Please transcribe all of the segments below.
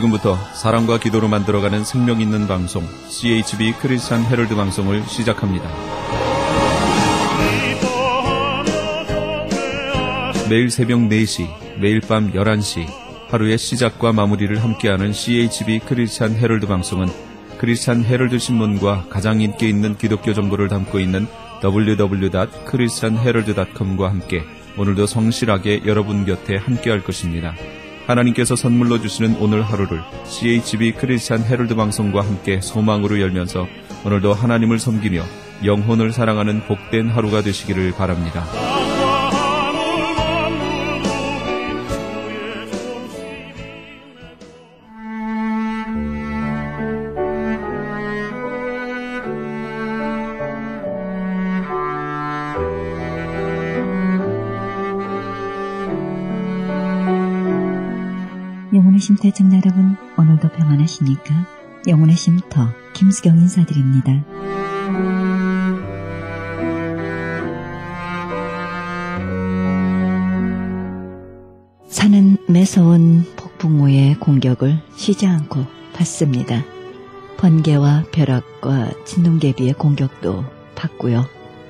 지금부터 사랑과 기도로 만들어가는 생명 있는 방송 CHB 크리스찬 헤럴드 방송을 시작합니다. 매일 새벽 4시, 매일 밤 11시 하루의 시작과 마무리를 함께하는 CHB 크리스찬 헤럴드 방송은 크리스찬 헤럴드 신문과 가장 인기 있는 기독교 정보를 담고 있는 www.christianherald.com과 함께 오늘도 성실하게 여러분 곁에 함께할 것입니다. 하나님께서 선물로 주시는 오늘 하루를 CHB 크리스찬 헤럴드 방송과 함께 소망으로 열면서 오늘도 하나님을 섬기며 영혼을 사랑하는 복된 하루가 되시기를 바랍니다. 영혼의 쉼터 애청자 여러분, 오늘도 평안하십니까? 영혼의 쉼터 김수경 인사드립니다. 산은 매서운 폭풍우의 공격을 쉬지 않고 받습니다. 번개와 벼락과 진눈개비의 공격도 받고요.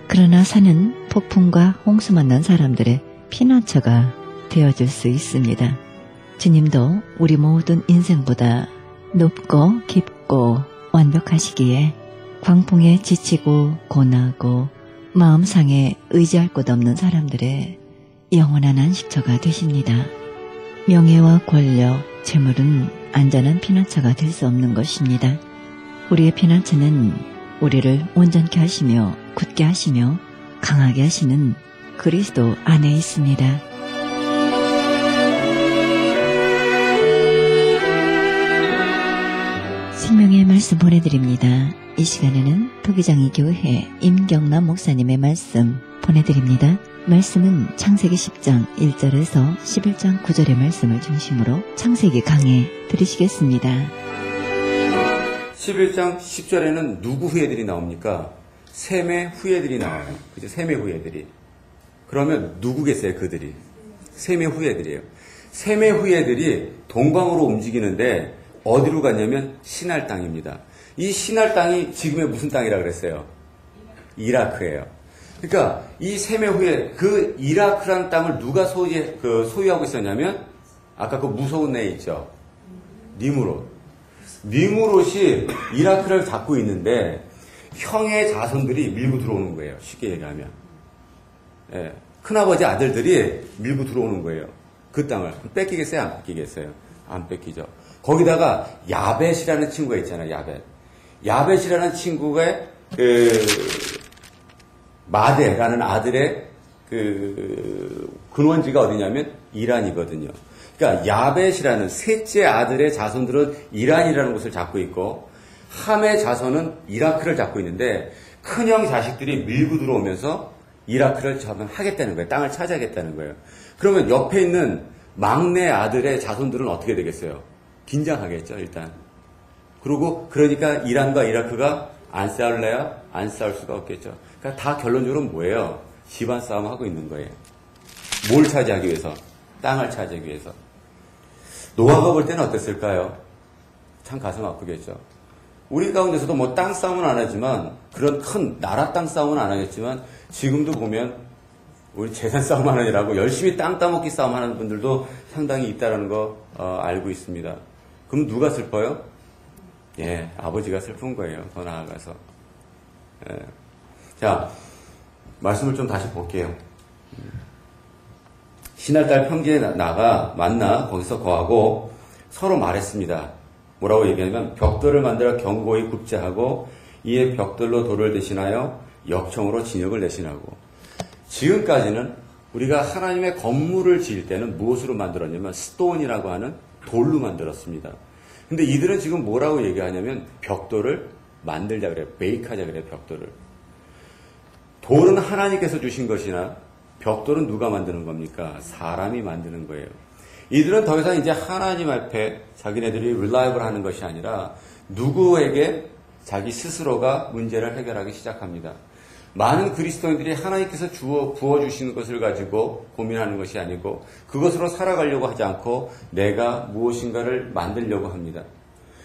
그러나 산은 폭풍과 홍수 만난 사람들의 피난처가 되어줄 수 있습니다. 주님도 우리 모든 인생보다 높고 깊고 완벽하시기에 광풍에 지치고 고나고 마음 상해 의지할 곳 없는 사람들의 영원한 안식처가 되십니다. 명예와 권력, 재물은 안전한 피난처가 될 수 없는 것입니다. 우리의 피난처는 우리를 온전케 하시며 굳게 하시며 강하게 하시는 그리스도 안에 있습니다. 생명의 말씀 보내드립니다. 이 시간에는 토기장이 교회 임경남 목사님의 말씀 보내드립니다. 말씀은 창세기 10장 1절에서 11장 9절의 말씀을 중심으로 창세기 강해 들으시겠습니다. 11장 10절에는 누구 후예들이 나옵니까? 셈의 후예들이 나와요. 그죠? 셈의 후예들이. 그러면 누구겠어요, 그들이? 셈의 후예들이에요. 셈의 후예들이 동방으로 움직이는데 어디로 갔냐면 시날 땅입니다. 이 시날 땅이 지금의 무슨 땅이라 그랬어요? 이라크예요. 그러니까 이 셈의 후예, 그 이라크라는 땅을 누가 소유하고 있었냐면 아까 그 무서운 애 있죠? 니무롯. 니무롯이 이라크를 잡고 있는데 형의 자손들이 밀고 들어오는 거예요. 쉽게 얘기하면. 예, 큰아버지 아들들이 밀고 들어오는 거예요. 그 땅을. 뺏기겠어요? 안 뺏기겠어요? 안 뺏기죠. 거기다가 야벳이라는 친구가 있잖아요. 야벳이라는 친구가 마대라는 아들의 근원지가 어디냐면 이란이거든요. 그러니까 야벳이라는 셋째 아들의 자손들은 이란이라는 곳을 잡고 있고 함의 자손은 이라크를 잡고 있는데 큰형 자식들이 밀고 들어오면서 이라크를 하겠다는 거예요. 땅을 차지하겠다는 거예요. 그러면 옆에 있는 막내 아들의 자손들은 어떻게 되겠어요? 긴장하겠죠, 일단. 그러니까 이란과 이라크가 안 싸울래야? 안 싸울 수가 없겠죠. 그러니까 다 결론적으로 뭐예요? 집안 싸움 하고 있는 거예요. 뭘 차지하기 위해서? 땅을 차지하기 위해서. 노아가 볼 때는 어땠을까요? 참 가슴 아프겠죠. 우리 가운데서도 뭐 땅 싸움은 안 하지만, 그런 큰 나라 땅 싸움은 안 하겠지만, 지금도 보면 우리 재산 싸움 하느라고 열심히 땅 따먹기 싸움 하는 분들도 상당히 있다는 거 알고 있습니다. 그럼 누가 슬퍼요? 예, 아버지가 슬픈 거예요. 더 나아가서. 예. 자, 말씀을 좀 다시 볼게요. 시날딸 평지에 만나 거기서 거하고 서로 말했습니다. 뭐라고 얘기하냐면 벽돌을 만들어 견고히 굽게 하고 이에 벽돌로 돌을 대신하여 역청으로 진역을 대신하고. 지금까지는 우리가 하나님의 건물을 지을 때는 무엇으로 만들었냐면 스톤이라고 하는 돌로 만들었습니다. 근데 이들은 지금 뭐라고 얘기하냐면 벽돌을 만들자 그래요. 베이크하자 그래요. 벽돌을. 돌은 하나님께서 주신 것이나 벽돌은 누가 만드는 겁니까? 사람이 만드는 거예요. 이들은 더 이상 이제 하나님 앞에 자기네들이 reliable 하는 것이 아니라 누구에게 자기 스스로가 문제를 해결하기 시작합니다. 많은 그리스도인들이 하나님께서 부어주시는 것을 가지고 고민하는 것이 아니고 그것으로 살아가려고 하지 않고 내가 무엇인가를 만들려고 합니다.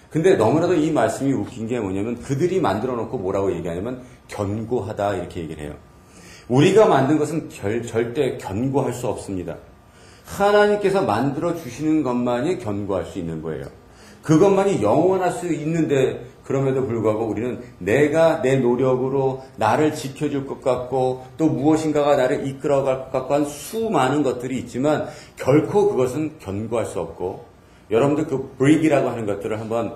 근데 너무나도 이 말씀이 웃긴 게 뭐냐면 그들이 만들어 놓고 뭐라고 얘기하냐면 견고하다 이렇게 얘기를 해요. 우리가 만든 것은 절대 견고할 수 없습니다. 하나님께서 만들어 주시는 것만이 견고할 수 있는 거예요. 그것만이 영원할 수 있는데 그럼에도 불구하고 우리는 내가 내 노력으로 나를 지켜줄 것 같고 또 무엇인가가 나를 이끌어갈 것 같고 한 수많은 것들이 있지만 결코 그것은 견고할 수 없고 여러분들 그 브릭이라고 하는 것들을 한번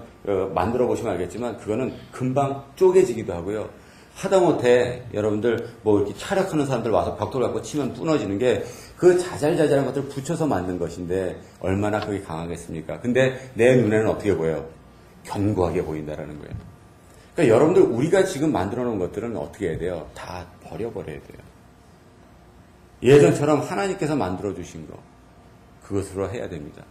만들어 보시면 알겠지만 그거는 금방 쪼개지기도 하고요. 하다못해 여러분들 뭐 이렇게 차력하는 사람들 와서 벽돌 갖고 치면 부러지는 게 그 자잘자잘한 것들을 붙여서 만든 것인데 얼마나 그게 강하겠습니까? 근데 내 눈에는 어떻게 보여요? 견고하게 보인다라는 거예요. 그러니까 여러분들 우리가 지금 만들어 놓은 것들은 어떻게 해야 돼요? 다 버려버려야 돼요. 예전처럼 하나님께서 만들어 주신 거 그것으로 해야 됩니다.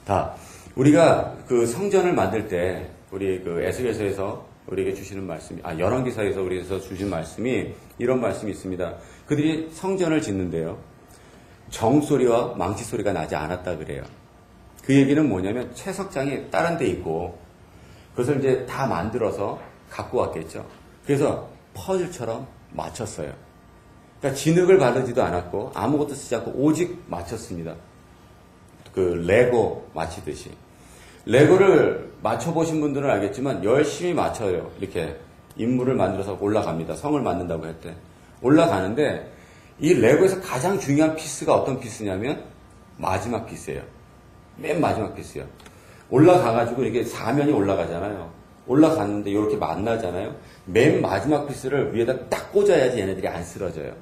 다 우리가 그 성전을 만들 때 우리 그 에스겔서에서 우리에게 주시는 말씀이 열왕기서에서 우리에서 주신 말씀이 이런 말씀이 있습니다. 그들이 성전을 짓는데요. 정소리와 망치 소리가 나지 않았다 그래요. 그 얘기는 뭐냐면 채석장이 다른 데 있고 그것을 이제 다 만들어서 갖고 왔겠죠. 그래서 퍼즐처럼 맞췄어요. 그러니까 진흙을 바르지도 않았고 아무것도 쓰지 않고 오직 맞췄습니다. 그 레고 맞히듯이. 레고를 맞춰보신 분들은 알겠지만 열심히 맞춰요. 이렇게 인물을 만들어서 올라갑니다. 성을 만든다고 할 때. 올라가는데 이 레고에서 가장 중요한 피스가 어떤 피스냐면 마지막 피스예요. 맨 마지막 피스요. 올라가가지고 이렇게 사면이 올라가잖아요. 올라갔는데 이렇게 만나잖아요. 맨 마지막 피스를 위에다 딱 꽂아야지 얘네들이 안 쓰러져요.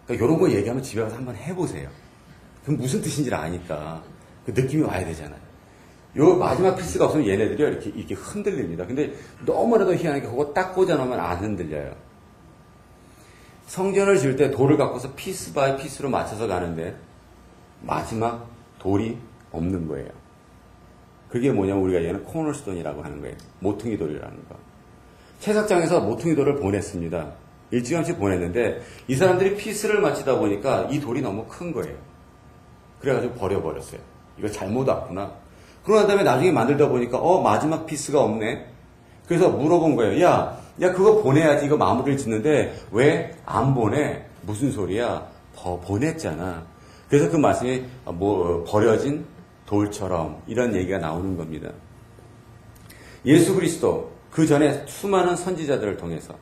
그러니까 이런 거 얘기하면 집에 가서 한번 해보세요. 그럼 무슨 뜻인지를 아니까 그 느낌이 와야 되잖아요. 요 마지막 피스가 없으면 얘네들이 이렇게 흔들립니다. 근데 너무나도 희한하게 그거 딱 꽂아놓으면 안 흔들려요. 성전을 지을 때 돌을 갖고서 피스 바이 피스로 맞춰서 가는데 마지막 돌이 없는 거예요. 그게 뭐냐면 우리가 얘는 코너스톤이라고 하는 거예요. 모퉁이 돌이라는 거. 채석장에서 모퉁이 돌을 보냈습니다. 일찌감치 보냈는데 이 사람들이 피스를 맞추다 보니까 이 돌이 너무 큰 거예요. 그래가지고 버려버렸어요. 이거 잘못 왔구나. 그러고 다음에 나중에 만들다 보니까 마지막 피스가 없네. 그래서 물어본 거예요. 야 그거 보내야지. 이거 마무리를 짓는데 왜 안 보내? 무슨 소리야? 보냈잖아. 그래서 그 말씀이 버려진 돌처럼 이런 얘기가 나오는 겁니다. 예수 그리스도 그 전에 수많은 선지자들을 통해서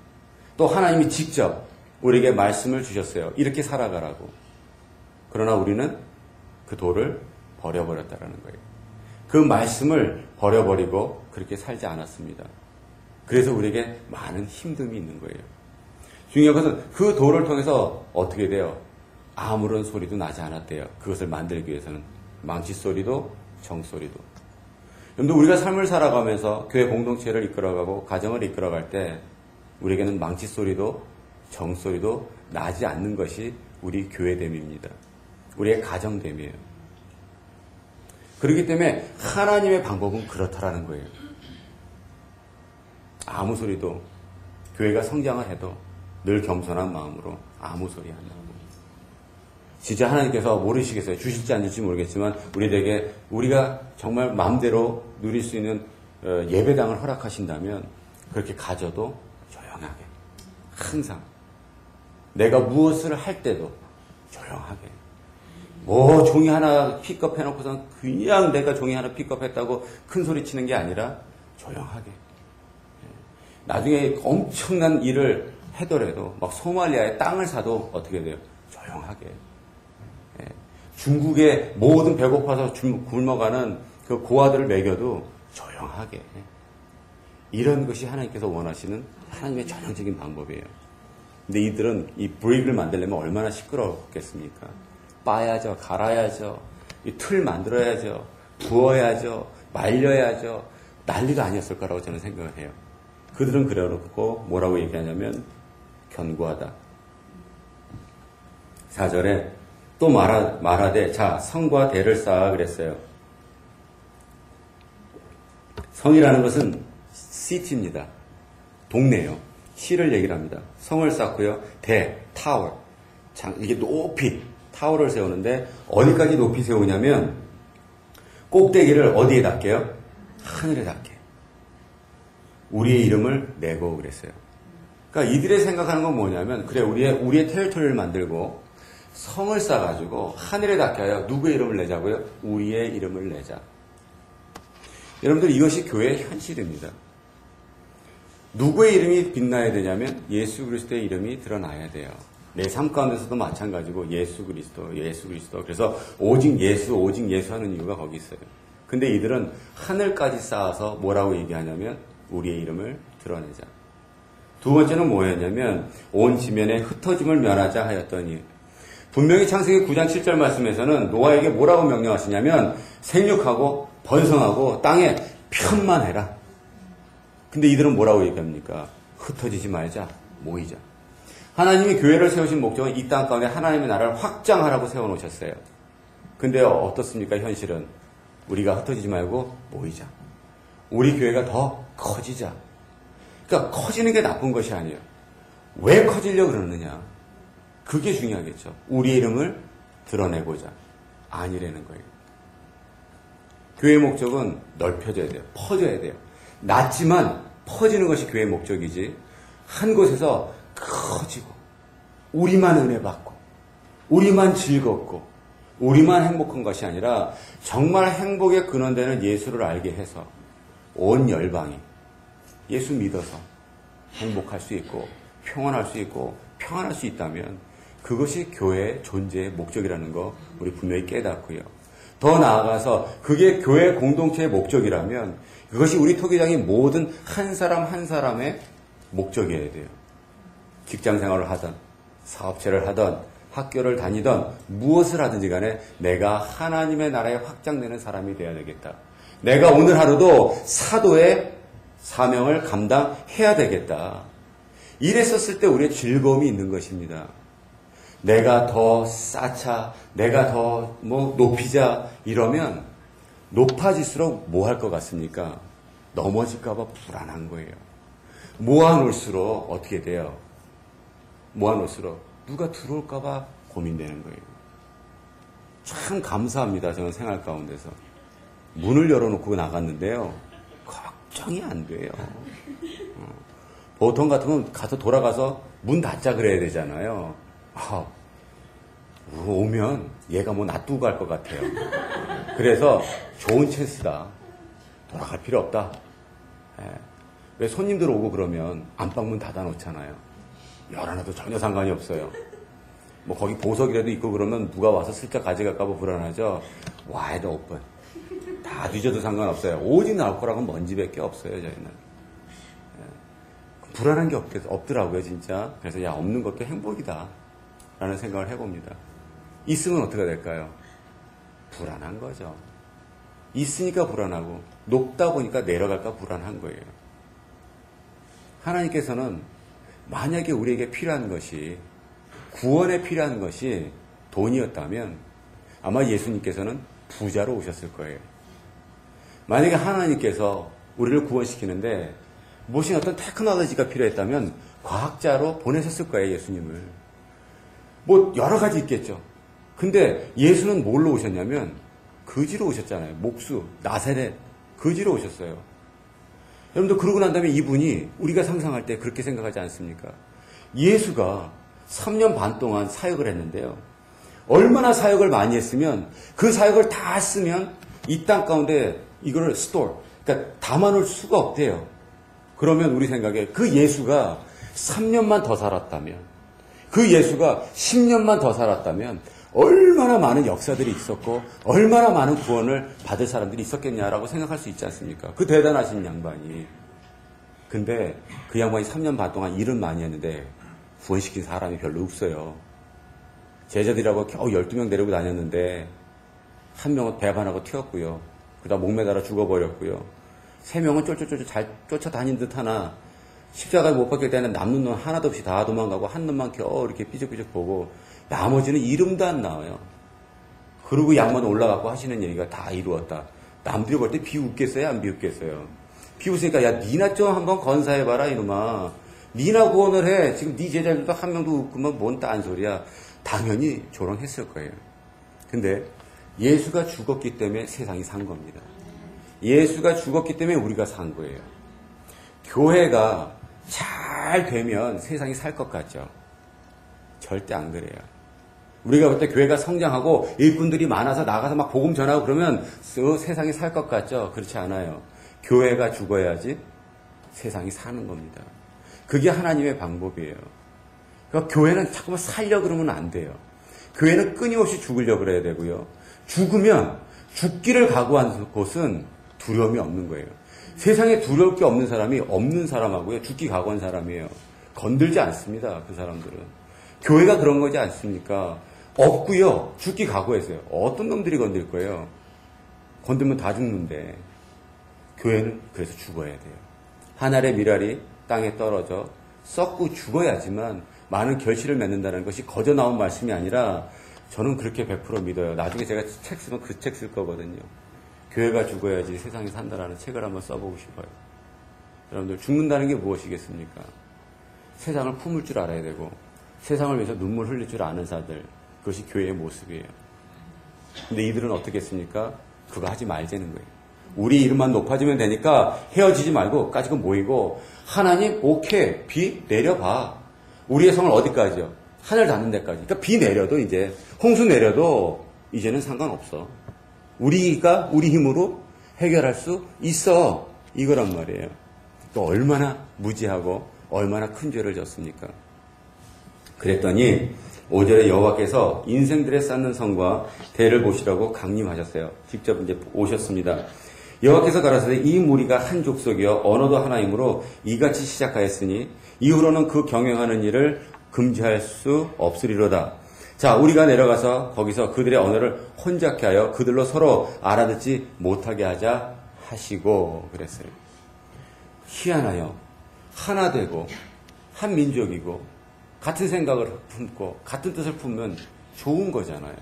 또 하나님이 직접 우리에게 말씀을 주셨어요. 이렇게 살아가라고. 그러나 우리는 그 돌을 버려버렸다라는 거예요. 그 말씀을 버려버리고 그렇게 살지 않았습니다. 그래서 우리에게 많은 힘듦이 있는 거예요. 중요한 것은 그 돌을 통해서 어떻게 돼요? 아무런 소리도 나지 않았대요. 그것을 만들기 위해서는. 망치 소리도 정소리도. 여러분들 우리가 삶을 살아가면서 교회 공동체를 이끌어가고 가정을 이끌어갈 때 우리에게는 망치 소리도 정소리도 나지 않는 것이 우리 교회됨입니다. 우리의 가정됨이에요. 그렇기 때문에 하나님의 방법은 그렇다라는 거예요. 아무 소리도 교회가 성장을 해도 늘 겸손한 마음으로 아무 소리 안 나고 진짜 하나님께서 모르시겠어요. 주실지 안 주실지 모르겠지만 우리에게 우리가 정말 마음대로 누릴 수 있는 예배당을 허락하신다면 그렇게 가져도 조용하게 항상 내가 무엇을 할 때도 조용하게 종이 하나 픽업해놓고선 그냥 내가 종이 하나 픽업했다고 큰 소리 치는 게 아니라 조용하게 나중에 엄청난 일을 하더라도 막 소말리아에 땅을 사도 어떻게 돼요? 조용하게 중국의 모든 배고파서 굶어가는 그 고아들을 먹여도 조용하게 이런 것이 하나님께서 원하시는 하나님의 전형적인 방법이에요. 근데 이들은 이 브릭을 만들려면 얼마나 시끄럽겠습니까? 빠야죠, 갈아야죠, 이 틀 만들어야죠, 부어야죠, 말려야죠. 난리가 아니었을 거라고 저는 생각을 해요. 그들은 그래놓고 뭐라고 얘기하냐면 견고하다. 4절에 또 말하되 자 성과 대를 쌓아 그랬어요. 성이라는 것은 시티입니다. 동네요. T를 얘기를 합니다. 성을 쌓고요. 타워. 이게 높이 타워를 세우는데 어디까지 높이 세우냐면 꼭대기를 어디에 닿게요? 하늘에 닿게. 우리의 이름을 내고 그랬어요. 그러니까 이들의 생각하는 건 뭐냐면 그래 우리의 테리토리를 만들고 성을 쌓아가지고 하늘에 닿게 하여 누구의 이름을 내자고요? 우리의 이름을 내자. 여러분들 이것이 교회의 현실입니다. 누구의 이름이 빛나야 되냐면 예수 그리스도의 이름이 드러나야 돼요. 내 삶 가운데서도 마찬가지고 예수 그리스도. 그래서 오직 예수 하는 이유가 거기 있어요. 근데 이들은 하늘까지 쌓아서 뭐라고 얘기하냐면 우리의 이름을 드러내자. 두 번째는 뭐였냐면 온 지면에 흩어짐을 면하자 하였더니 분명히 창세기 9장 7절 말씀에서는 노아에게 뭐라고 명령하시냐면 생육하고 번성하고 땅에 편만해라. 근데 이들은 뭐라고 얘기합니까? 흩어지지 말자, 모이자. 하나님이 교회를 세우신 목적은 이 땅 가운데 하나님의 나라를 확장하라고 세워놓으셨어요. 근데 어떻습니까? 현실은 우리가 흩어지지 말고 모이자. 우리 교회가 더 커지자. 그러니까 커지는 게 나쁜 것이 아니에요. 왜 커지려고 그러느냐? 그게 중요하겠죠. 우리의 이름을 드러내고자. 아니라는 거예요. 교회의 목적은 넓혀져야 돼요. 퍼져야 돼요. 낮지만 퍼지는 것이 교회의 목적이지 한 곳에서 커지고 우리만 은혜 받고 우리만 즐겁고 우리만 행복한 것이 아니라 정말 행복의 근원되는 예수를 알게 해서 온 열방이 예수 믿어서 행복할 수 있고 평안할 수 있고 평안할 수 있다면 그것이 교회의 존재의 목적이라는 거 우리 분명히 깨닫고요. 더 나아가서 그게 교회 공동체의 목적이라면 그것이 우리 토기장의 모든 한 사람 한 사람의 목적이어야 돼요. 직장 생활을 하던 사업체를 하던 학교를 다니던 무엇을 하든지 간에 내가 하나님의 나라에 확장되는 사람이 되어야 되겠다. 내가 오늘 하루도 사도의 사명을 감당해야 되겠다. 이랬었을 때 우리의 즐거움이 있는 것입니다. 내가 더 쌓자, 내가 더 높이자 이러면 높아질수록 뭐 할 것 같습니까? 넘어질까 봐 불안한 거예요. 모아놓을수록 어떻게 돼요? 모아놓을수록 누가 들어올까 봐 고민되는 거예요. 참 감사합니다. 저는 생활 가운데서. 문을 열어놓고 나갔는데요. 걱정이 안 돼요. 보통 같으면 가서 돌아가서 문 닫자 그래야 되잖아요. 오면 얘가 놔두고 갈 것 같아요. 그래서 좋은 찬스다. 돌아갈 필요 없다. 왜 손님들 오고 그러면 안방문 닫아놓잖아요. 열어놔도 전혀 상관이 없어요. 거기 보석이라도 있고 그러면 누가 와서 슬쩍 가져갈까 봐 불안하죠. 와이드 오픈. 다 뒤져도 상관없어요. 오직 나올 거라고는 먼지밖에 없어요, 저희는. 불안한 게 없더라고요, 진짜. 그래서 없는 것도 행복이다. 라는 생각을 해봅니다. 있으면 어떻게 될까요? 불안한 거죠. 있으니까 불안하고 높다 보니까 내려갈까 불안한 거예요. 하나님께서는 만약에 우리에게 필요한 것이 구원에 필요한 것이 돈이었다면 아마 예수님께서는 부자로 오셨을 거예요. 만약에 하나님께서 우리를 구원시키는데 무슨 어떤 테크놀로지가 필요했다면 과학자로 보내셨을 거예요, 예수님을. 여러 가지 있겠죠. 근데 예수는 뭘로 오셨냐면 거지로 오셨잖아요. 목수, 나사렛, 거지로 오셨어요. 여러분들 그러고 난 다음에 이분이 우리가 상상할 때 그렇게 생각하지 않습니까? 예수가 3년 반 동안 사역을 했는데요. 얼마나 사역을 많이 했으면 그 사역을 다 쓰면 이 땅 가운데 이거를 그러니까 담아놓을 수가 없대요. 그러면 우리 생각에 그 예수가 3년만 더 살았다면 그 예수가 10년만 더 살았다면 얼마나 많은 역사들이 있었고 얼마나 많은 구원을 받을 사람들이 있었겠냐라고 생각할 수 있지 않습니까? 그 대단하신 양반이. 근데 그 양반이 3년 반 동안 일은 많이 했는데 구원시킨 사람이 별로 없어요. 제자들이라고 겨우 12명 데리고 다녔는데 한 명은 배반하고 튀었고요. 그러다 목매달아 죽어버렸고요. 3명은 쫄쫄쫄쫄 잘 쫓아다닌 듯 하나 십자가에 못 박힐 때는 남는 놈 하나도 없이 다 도망가고 한 놈만 겨우 이렇게 삐죽삐죽 보고 나머지는 이름도 안 나와요. 그러고 양반 올라가고 하시는 얘기가 다 이루었다. 남들이 볼 때 비웃겠어요? 안 비웃겠어요? 비웃으니까 야 니나 좀 한번 건사해봐라 이놈아. 니나 구원을 해. 지금 네 제자들도 한 명도 없구만 뭔 딴소리야. 당연히 조롱했을 거예요. 근데 예수가 죽었기 때문에 세상이 산 겁니다. 예수가 죽었기 때문에 우리가 산 거예요. 교회가 잘 되면 세상이 살 것 같죠? 절대 안 그래요. 우리가 볼 때 교회가 성장하고 일꾼들이 많아서 나가서 막 복음 전하고 그러면 세상이 살 것 같죠? 그렇지 않아요. 교회가 죽어야지 세상이 사는 겁니다. 그게 하나님의 방법이에요. 그러니까 교회는 자꾸만 살려고 그러면 안 돼요. 교회는 끊임없이 죽으려고 그래야 되고요. 죽으면 죽기를 각오한 곳은 두려움이 없는 거예요. 세상에 두려울 게 없는 사람이 없는 사람하고요. 죽기 각오한 사람이에요. 건들지 않습니다. 그 사람들은. 교회가 그런 거지 않습니까? 없고요. 죽기 각오했어요. 어떤 놈들이 건들 거예요? 건들면 다 죽는데. 교회는 그래서 죽어야 돼요. 한 알의 밀알이 땅에 떨어져 썩고 죽어야지만 많은 결실을 맺는다는 것이 거저 나온 말씀이 아니라 저는 그렇게 100% 믿어요. 나중에 제가 책 쓰면 그 책 쓸 거거든요. 교회가 죽어야지 세상이 산다라는 책을 한번 써보고 싶어요. 여러분들 죽는다는 게 무엇이겠습니까? 세상을 품을 줄 알아야 되고 세상을 위해서 눈물 흘릴 줄 아는 자들, 그것이 교회의 모습이에요. 근데 이들은 어떻게 했습니까? 그거 하지 말자는 거예요. 우리 이름만 높아지면 되니까 헤어지지 말고 까지고 모이고 하나님 오케이 비 내려봐. 우리의 성을 어디까지요? 하늘 닿는 데까지. 그러니까 비 내려도 이제 홍수 내려도 이제는 상관없어. 우리가 우리 힘으로 해결할 수 있어. 이거란 말이에요. 또 얼마나 무지하고 얼마나 큰 죄를 졌습니까? 그랬더니 5절에 여호와께서 인생들에 쌓는 성과 대를 보시라고 강림하셨어요. 직접 이제 오셨습니다. 여호와께서 가라사대 이 무리가 한 족속이여 언어도 하나이므로 이같이 시작하였으니 이후로는 그 경영하는 일을 금지할 수 없으리로다. 자, 우리가 내려가서 거기서 그들의 언어를 혼잡케 하여 그들로 서로 알아듣지 못하게 하자 하시고 그랬어요. 희한하여 하나 되고 한 민족이고 같은 생각을 품고 같은 뜻을 품으면 좋은 거잖아요.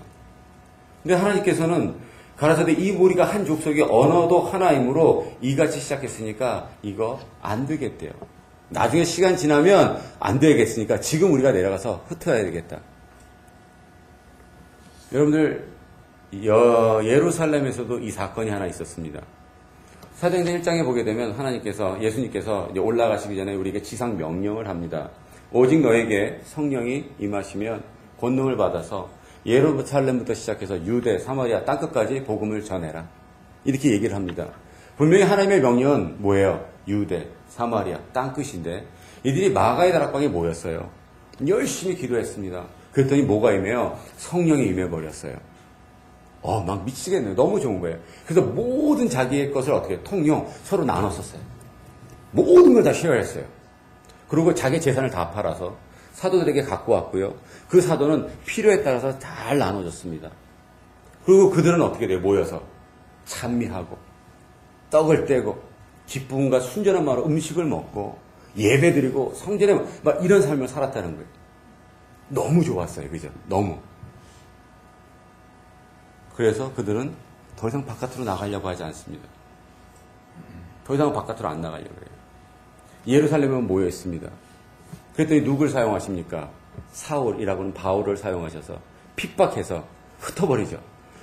근데 하나님께서는 가라사대 이 무리가 한 족속이 언어도 하나이므로 이같이 시작했으니까 이거 안 되겠대요. 나중에 시간 지나면 안 되겠으니까 지금 우리가 내려가서 흩어야 되겠다. 여러분들 예루살렘에서도 이 사건이 하나 있었습니다. 사도행전 1장에 보게 되면 예수님께서 이제 올라가시기 전에 우리에게 지상 명령을 합니다. 오직 너에게 성령이 임하시면 권능을 받아서 예루살렘부터 시작해서 유대, 사마리아 땅끝까지 복음을 전해라. 이렇게 얘기를 합니다. 분명히 하나님의 명령은 뭐예요? 유대, 사마리아 땅끝인데 이들이 마가의 다락방에 모였어요. 열심히 기도했습니다. 그랬더니 뭐가 임해요? 성령이 임해버렸어요. 막 미치겠네요. 너무 좋은 거예요. 그래서 모든 자기의 것을 어떻게 통용 서로 나눴었어요. 모든 걸 다 쉐어했어요. 그리고 자기 재산을 다 팔아서 사도들에게 갖고 왔고요. 그 사도는 필요에 따라서 잘 나눠줬습니다. 그리고 그들은 어떻게 돼요? 모여서 찬미하고 떡을 떼고 기쁨과 순전한 마음으로 음식을 먹고 예배드리고 성전에 막 이런 삶을 살았다는 거예요. 너무 좋았어요. 그죠? 너무. 그래서 그들은 더 이상 바깥으로 나가려고 하지 않습니다. 더 이상 바깥으로 안 나가려고 해요. 예루살렘에 모여 있습니다. 그랬더니 누굴 사용하십니까? 사울이라고 하는 바울을 사용하셔서 핍박해서 흩어버리죠.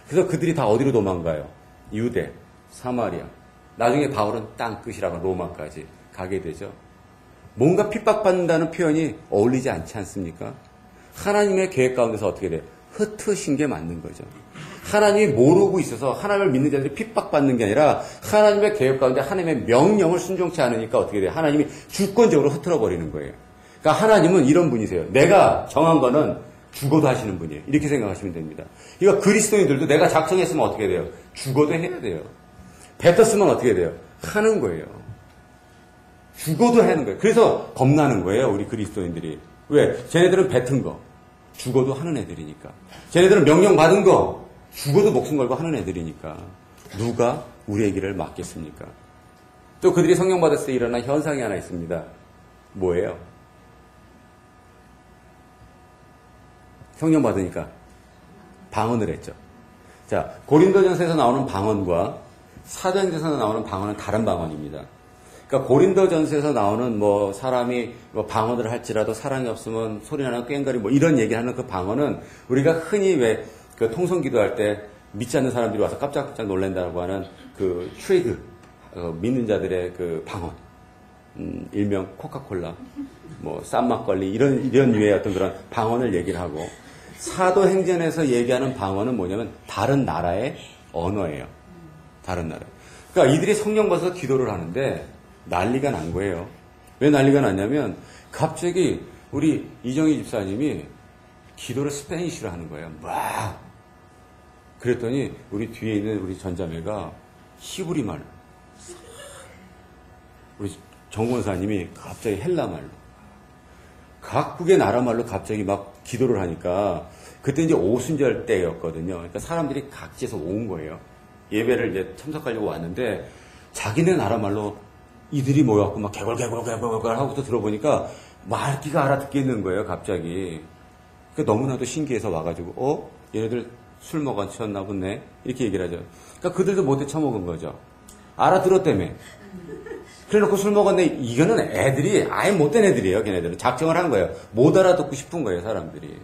그래서 그들이 다 어디로 도망가요? 유대, 사마리아. 나중에 바울은 땅끝이라고 로마까지 가게 되죠. 뭔가 핍박받는다는 표현이 어울리지 않지 않습니까? 하나님의 계획 가운데서 어떻게 돼요? 흩으신 게 맞는 거죠. 하나님이 모르고 있어서 하나님을 믿는 자들이 핍박받는 게 아니라 하나님의 계획 가운데 하나님의 명령을 순종치 않으니까 어떻게 돼요? 하나님이 주권적으로 흩어버리는 거예요. 그러니까 하나님은 이런 분이세요. 내가 정한 거는 죽어도 하시는 분이에요. 이렇게 생각하시면 됩니다. 그러니까 그리스도인들도 내가 작정했으면 어떻게 돼요? 죽어도 해야 돼요. 뱉었으면 어떻게 돼요? 하는 거예요. 죽어도 하는 거예요. 그래서 겁나는 거예요. 우리 그리스도인들이. 왜? 쟤네들은 뱉은 거 죽어도 하는 애들이니까. 쟤네들은 명령 받은 거 죽어도 목숨 걸고 하는 애들이니까. 누가 우리의 길을 막겠습니까? 또 그들이 성령 받았을 때 일어난 현상이 하나 있습니다. 뭐예요? 성령 받으니까 방언을 했죠. 자, 고린도전서에서 나오는 방언과 사도행전에서 나오는 방언은 다른 방언입니다. 그러니까 고린도전서에서 나오는 뭐 사람이 뭐 방언을 할지라도 사랑이 없으면 소리나는 꽹과리 뭐 이런 얘기하는 그 방언은 우리가 흔히 왜 그 통성 기도할 때 믿지 않는 사람들이 와서 깜짝깜짝 놀란다고 하는 그 트레이드 믿는 자들의 그 방언, 일명 코카콜라, 뭐 쌈 막걸리 이런 유의 어떤 그런 방언을 얘기를 하고 사도행전에서 얘기하는 방언은 뭐냐면 다른 나라의 언어예요. 다른 나라. 그러니까 이들이 성령 받아서 기도를 하는데 난리가 난 거예요. 왜 난리가 났냐면 갑자기 우리 이정희 집사님이 기도를 스페니쉬로 하는 거예요. 막. 그랬더니 우리 뒤에 있는 우리 전자매가 히브리 말로, 우리 정권사님이 갑자기 헬라 말로, 각국의 나라 말로 갑자기 막 기도를 하니까 그때 이제 오순절 때였거든요. 그러니까 사람들이 각지에서 온 거예요. 예배를 이제 참석하려고 왔는데 자기네 나라 말로 이들이 모여갖고 막 개골 하고서 들어보니까 말귀가 알아듣겠는 거예요, 갑자기. 그러니까 너무나도 신기해서 와가지고, 얘네들 술 먹었나 보네? 이렇게 얘기를 하죠. 그러니까 그들도 못해 처먹은 거죠. 알아들었다며. 그래 놓고 술 먹었네. 이거는 애들이, 아예 못된 애들이에요, 걔네들은. 작정을 한 거예요. 못 알아듣고 싶은 거예요, 사람들이.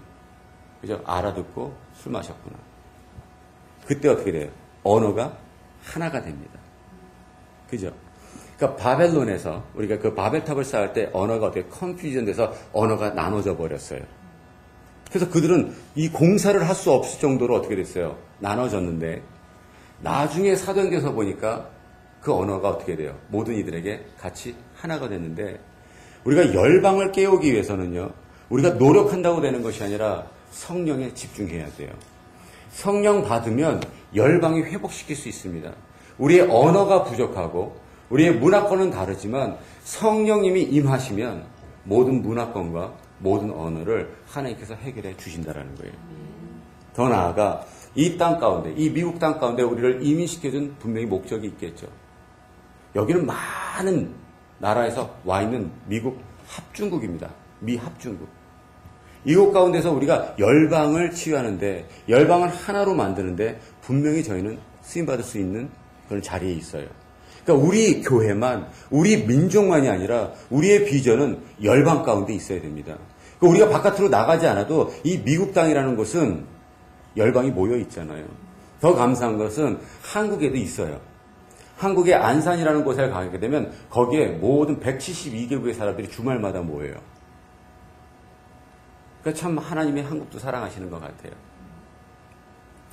그죠? 알아듣고 술 마셨구나. 그때 어떻게 돼요? 언어가 하나가 됩니다. 그죠? 그러니까 바벨론에서 우리가 그 바벨탑을 쌓을 때 언어가 어떻게 컨퓨전 돼서 언어가 나눠져 버렸어요. 그래서 그들은 이 공사를 할 수 없을 정도로 어떻게 됐어요? 나눠졌는데 나중에 사도행전에서 보니까 그 언어가 어떻게 돼요? 모든 이들에게 같이 하나가 됐는데 우리가 열방을 깨우기 위해서는요. 우리가 노력한다고 되는 것이 아니라 성령에 집중해야 돼요. 성령 받으면 열방이 회복시킬 수 있습니다. 우리의 언어가 부족하고 우리의 문화권은 다르지만 성령님이 임하시면 모든 문화권과 모든 언어를 하나님께서 해결해 주신다라는 거예요. 더 나아가 이 땅 가운데, 이 미국 땅 가운데 우리를 이민시켜준 분명히 목적이 있겠죠. 여기는 많은 나라에서 와 있는 미국 합중국입니다. 미 합중국. 이곳 가운데서 우리가 열방을 치유하는데, 열방을 하나로 만드는데 분명히 저희는 쓰임받을 수 있는 그런 자리에 있어요. 그러니까 우리 교회만, 우리 민족만이 아니라 우리의 비전은 열방 가운데 있어야 됩니다. 그러니까 우리가 바깥으로 나가지 않아도 이 미국 땅이라는 곳은 열방이 모여 있잖아요. 더 감사한 것은 한국에도 있어요. 한국의 안산이라는 곳에 가게 되면 거기에 모든 172개국의 사람들이 주말마다 모여요. 그러니까 참 하나님의 한국도 사랑하시는 것 같아요.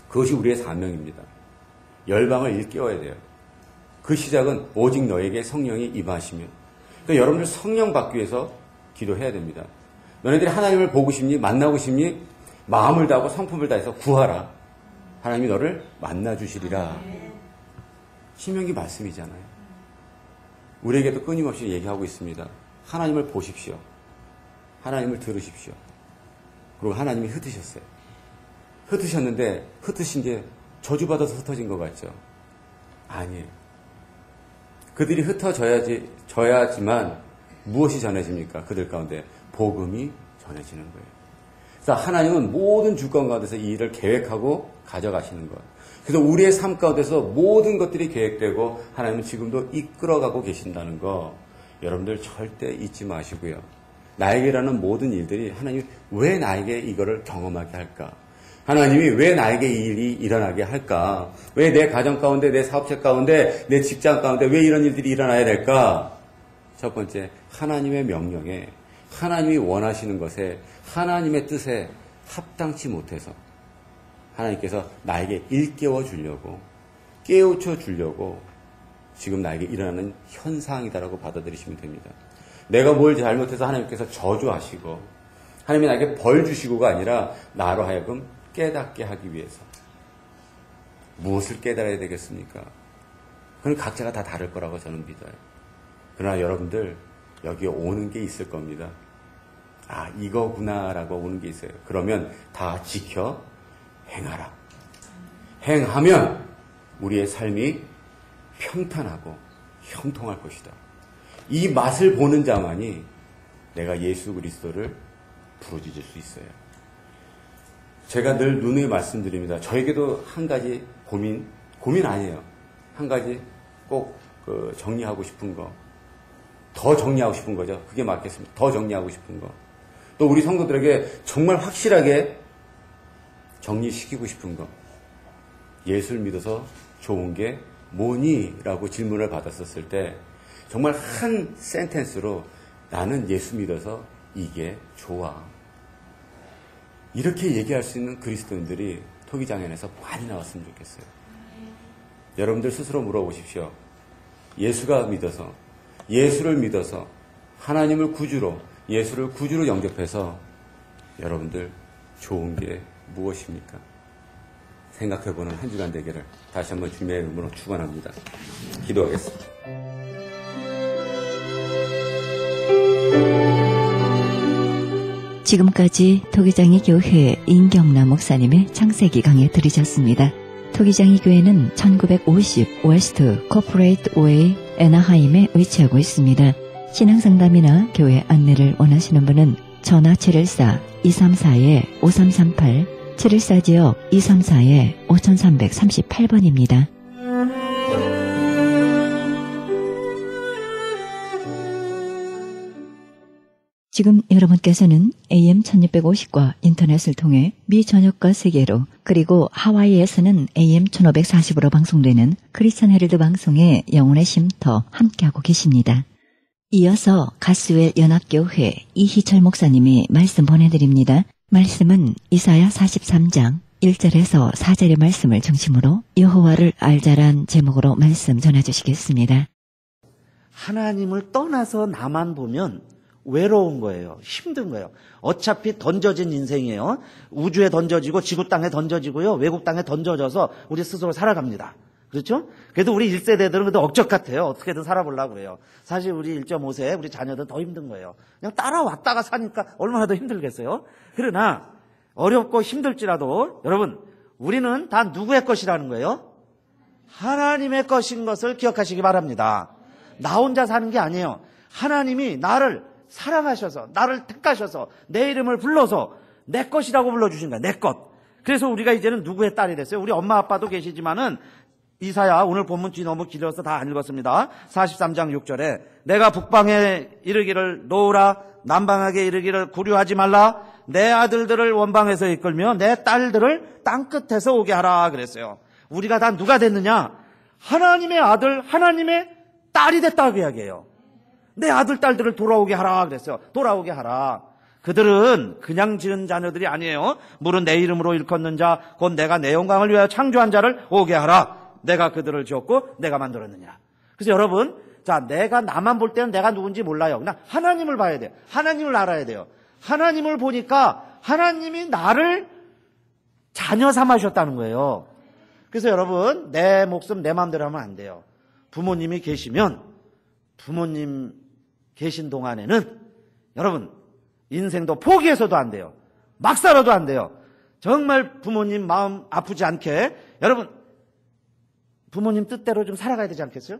그것이 우리의 사명입니다. 열방을 일깨워야 돼요. 그 시작은 오직 너에게 성령이 임하시면. 그러니까 여러분들 성령 받기 위해서 기도해야 됩니다. 너네들이 하나님을 보고 싶니? 만나고 싶니? 마음을 다하고 성품을 다해서 구하라. 하나님이 너를 만나주시리라. 신명기 말씀이잖아요. 우리에게도 끊임없이 얘기하고 있습니다. 하나님을 보십시오. 하나님을 들으십시오. 그리고 하나님이 흩으셨어요. 흩으셨는데 흩으신 게 저주받아서 흩어진 것 같죠? 아니에요. 그들이 흩어져야지만 무엇이 전해집니까? 그들 가운데 복음이 전해지는 거예요. 그래서 하나님은 모든 주권 가운데서 이 일을 계획하고 가져가시는 것. 그래서 우리의 삶 가운데서 모든 것들이 계획되고 하나님은 지금도 이끌어가고 계신다는 거 여러분들 절대 잊지 마시고요. 나에게라는 모든 일들이 하나님이 왜 나에게 이거를 경험하게 할까? 하나님이 왜 나에게 이 일이 일어나게 할까? 왜 내 가정 가운데, 내 사업체 가운데, 내 직장 가운데 왜 이런 일들이 일어나야 될까? 첫 번째, 하나님의 명령에, 하나님이 원하시는 것에, 하나님의 뜻에 합당치 못해서 하나님께서 나에게 일깨워 주려고, 깨우쳐 주려고 지금 나에게 일어나는 현상이다라고 받아들이시면 됩니다. 내가 뭘 잘못해서 하나님께서 저주하시고 하나님이 나에게 벌 주시고가 아니라 나로 하여금 깨닫게 하기 위해서. 무엇을 깨달아야 되겠습니까? 그건 각자가 다 다를 거라고 저는 믿어요. 그러나 여러분들 여기에 오는 게 있을 겁니다. 아, 이거구나라고 오는 게 있어요. 그러면 다 지켜 행하라. 행하면 우리의 삶이 평탄하고 형통할 것이다. 이 맛을 보는 자만이 내가 예수 그리스도를 부르짖을 수 있어요. 제가 늘 누누이 말씀드립니다. 저에게도 한 가지 고민 아니에요. 한 가지 꼭 정리하고 싶은 거. 더 정리하고 싶은 거죠. 그게 맞겠습니다. 더 정리하고 싶은 거. 또 우리 성도들에게 정말 확실하게 정리시키고 싶은 거. 예수를 믿어서 좋은 게 뭐니? 라고 질문을 받았었을 때 정말 한 센텐스로 나는 예수 믿어서 이게 좋아. 이렇게 얘기할 수 있는 그리스도인들이 토기장연에서 많이 나왔으면 좋겠어요. 여러분들 스스로 물어보십시오. 예수가 믿어서, 예수를 믿어서 하나님을 구주로, 예수를 구주로 영접해서 여러분들 좋은 게 무엇입니까? 생각해보는 한 주간 되기를 다시 한번 주님의 이름으로 축원합니다. 기도하겠습니다. 지금까지 토기장이 교회 임경남 목사님의 창세기 강의 들으셨습니다. 토기장이 교회는 1950 웨스트 코퍼레이트 웨이 애나하임에 위치하고 있습니다. 신앙상담이나 교회 안내를 원하시는 분은 전화 714-234-5338 714지역 234-5338번입니다. 지금 여러분께서는 AM 1650과 인터넷을 통해 미 전역과 세계로 그리고 하와이에서는 AM 1540으로 방송되는 크리스천 헤럴드 방송의 영혼의 쉼터 함께하고 계십니다. 이어서 가스웰 연합교회 이희철 목사님이 말씀 보내드립니다. 말씀은 이사야 43장 1절에서 4절의 말씀을 중심으로 여호와를 알자란 제목으로 말씀 전해주시겠습니다. 하나님을 떠나서 나만 보면 외로운 거예요. 힘든 거예요. 어차피 던져진 인생이에요. 우주에 던져지고 지구 땅에 던져지고요. 외국 땅에 던져져서 우리 스스로 살아갑니다. 그렇죠? 그래도 우리 1세대들은 그래도 억적 같아요. 어떻게든 살아보려고 그래요. 사실 우리 1.5세 우리 자녀들은 더 힘든 거예요. 그냥 따라왔다가 사니까 얼마나 더 힘들겠어요? 그러나 어렵고 힘들지라도 여러분 우리는 다 누구의 것이라는 거예요? 하나님의 것인 것을 기억하시기 바랍니다. 나 혼자 사는 게 아니에요. 하나님이 나를 사랑하셔서 나를 택하셔서 내 이름을 불러서 내 것이라고 불러주신 거야. 내 것. 그래서 우리가 이제는 누구의 딸이 됐어요. 우리 엄마 아빠도 계시지만은 이사야 오늘 본문 뒤 너무 길어서 다 안 읽었습니다. 43장 6절에 내가 북방에 이르기를 놓으라 남방하게 이르기를 구류하지 말라 내 아들들을 원방에서 이끌며 내 딸들을 땅끝에서 오게 하라 그랬어요. 우리가 다 누가 됐느냐? 하나님의 아들 하나님의 딸이 됐다고 이야기해요. 내 아들 딸들을 돌아오게 하라 그랬어요. 돌아오게 하라. 그들은 그냥 지은 자녀들이 아니에요. 물은 내 이름으로 일컫는 자 곧 내가 내 영광을 위하여 창조한 자를 오게 하라. 내가 그들을 지었고 내가 만들었느냐. 그래서 여러분 자 내가 나만 볼 때는 내가 누군지 몰라요. 그냥 하나님을 봐야 돼요. 하나님을 알아야 돼요. 하나님을 보니까 하나님이 나를 자녀 삼으셨다는 거예요. 그래서 여러분 내 목숨 내 마음대로 하면 안 돼요. 부모님이 계시면 부모님 계신 동안에는 여러분 인생도 포기해서도 안 돼요. 막 살아도 안 돼요. 정말 부모님 마음 아프지 않게 여러분 부모님 뜻대로 좀 살아가야 되지 않겠어요?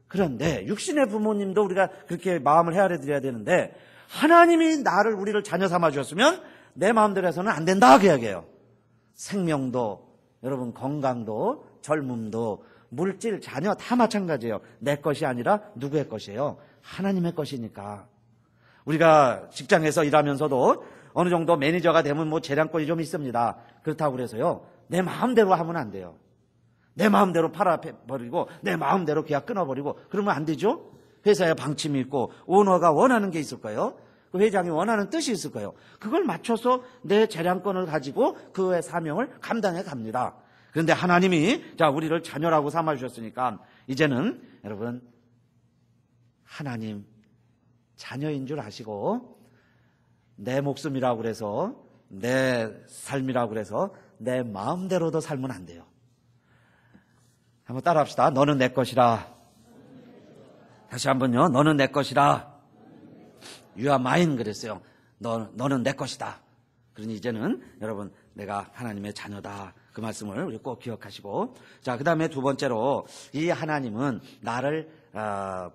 그런데 육신의 부모님도 우리가 그렇게 마음을 헤아려 드려야 되는데 하나님이 우리를 자녀 삼아 주셨으면 내 마음대로 해서는 안 된다 그 이야기예요. 생명도 여러분 건강도 젊음도 물질 자녀 다 마찬가지예요. 내 것이 아니라 누구의 것이에요? 하나님의 것이니까. 우리가 직장에서 일하면서도 어느 정도 매니저가 되면 뭐 재량권이 좀 있습니다. 그렇다고 그래서요 내 마음대로 하면 안 돼요. 내 마음대로 팔아버리고 내 마음대로 계약 끊어버리고 그러면 안 되죠. 회사에 방침이 있고 오너가 원하는 게 있을 거예요. 그 회장이 원하는 뜻이 있을 거예요. 그걸 맞춰서 내 재량권을 가지고 그의 사명을 감당해 갑니다. 그런데 하나님이 자 우리를 자녀라고 삼아주셨으니까 이제는 여러분 하나님 자녀인 줄 아시고 내 목숨이라고 그래서 내 삶이라고 그래서 내 마음대로도 살면 안 돼요. 한번 따라합시다. 너는 내 것이라. 다시 한번요. 너는 내 것이라. You are mine 그랬어요. 너는 내 것이다. 그러니 이제는 여러분 내가 하나님의 자녀다. 그 말씀을 우리 꼭 기억하시고 자 그 다음에 두 번째로 이 하나님은 나를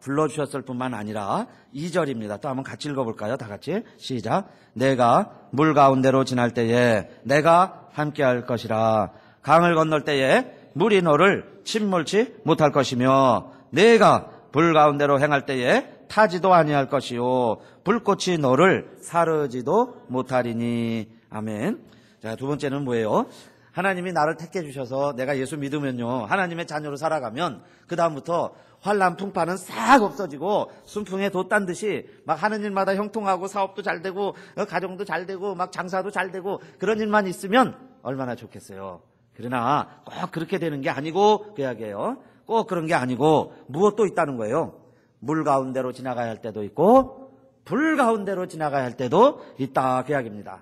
불러주셨을 뿐만 아니라 2절입니다. 또 한번 같이 읽어볼까요? 다 같이 시작. 내가 물 가운데로 지날 때에 내가 함께할 것이라. 강을 건널 때에 물이 너를 침몰치 못할 것이며 내가 불 가운데로 행할 때에 타지도 아니할 것이요 불꽃이 너를 사르지도 못하리니. 아멘. 자, 두 번째는 뭐예요? 하나님이 나를 택해 주셔서 내가 예수 믿으면요, 하나님의 자녀로 살아가면 그 다음부터 환난 풍파는 싹 없어지고 순풍에 돛단 듯이 막 하는 일마다 형통하고 사업도 잘 되고 가정도 잘 되고 막 장사도 잘 되고 그런 일만 있으면 얼마나 좋겠어요. 그러나 꼭 그렇게 되는 게 아니고, 그 이야기예요. 꼭 그런 게 아니고 무엇도 있다는 거예요. 물 가운데로 지나가야 할 때도 있고 불 가운데로 지나가야 할 때도 있다, 그 이야기입니다.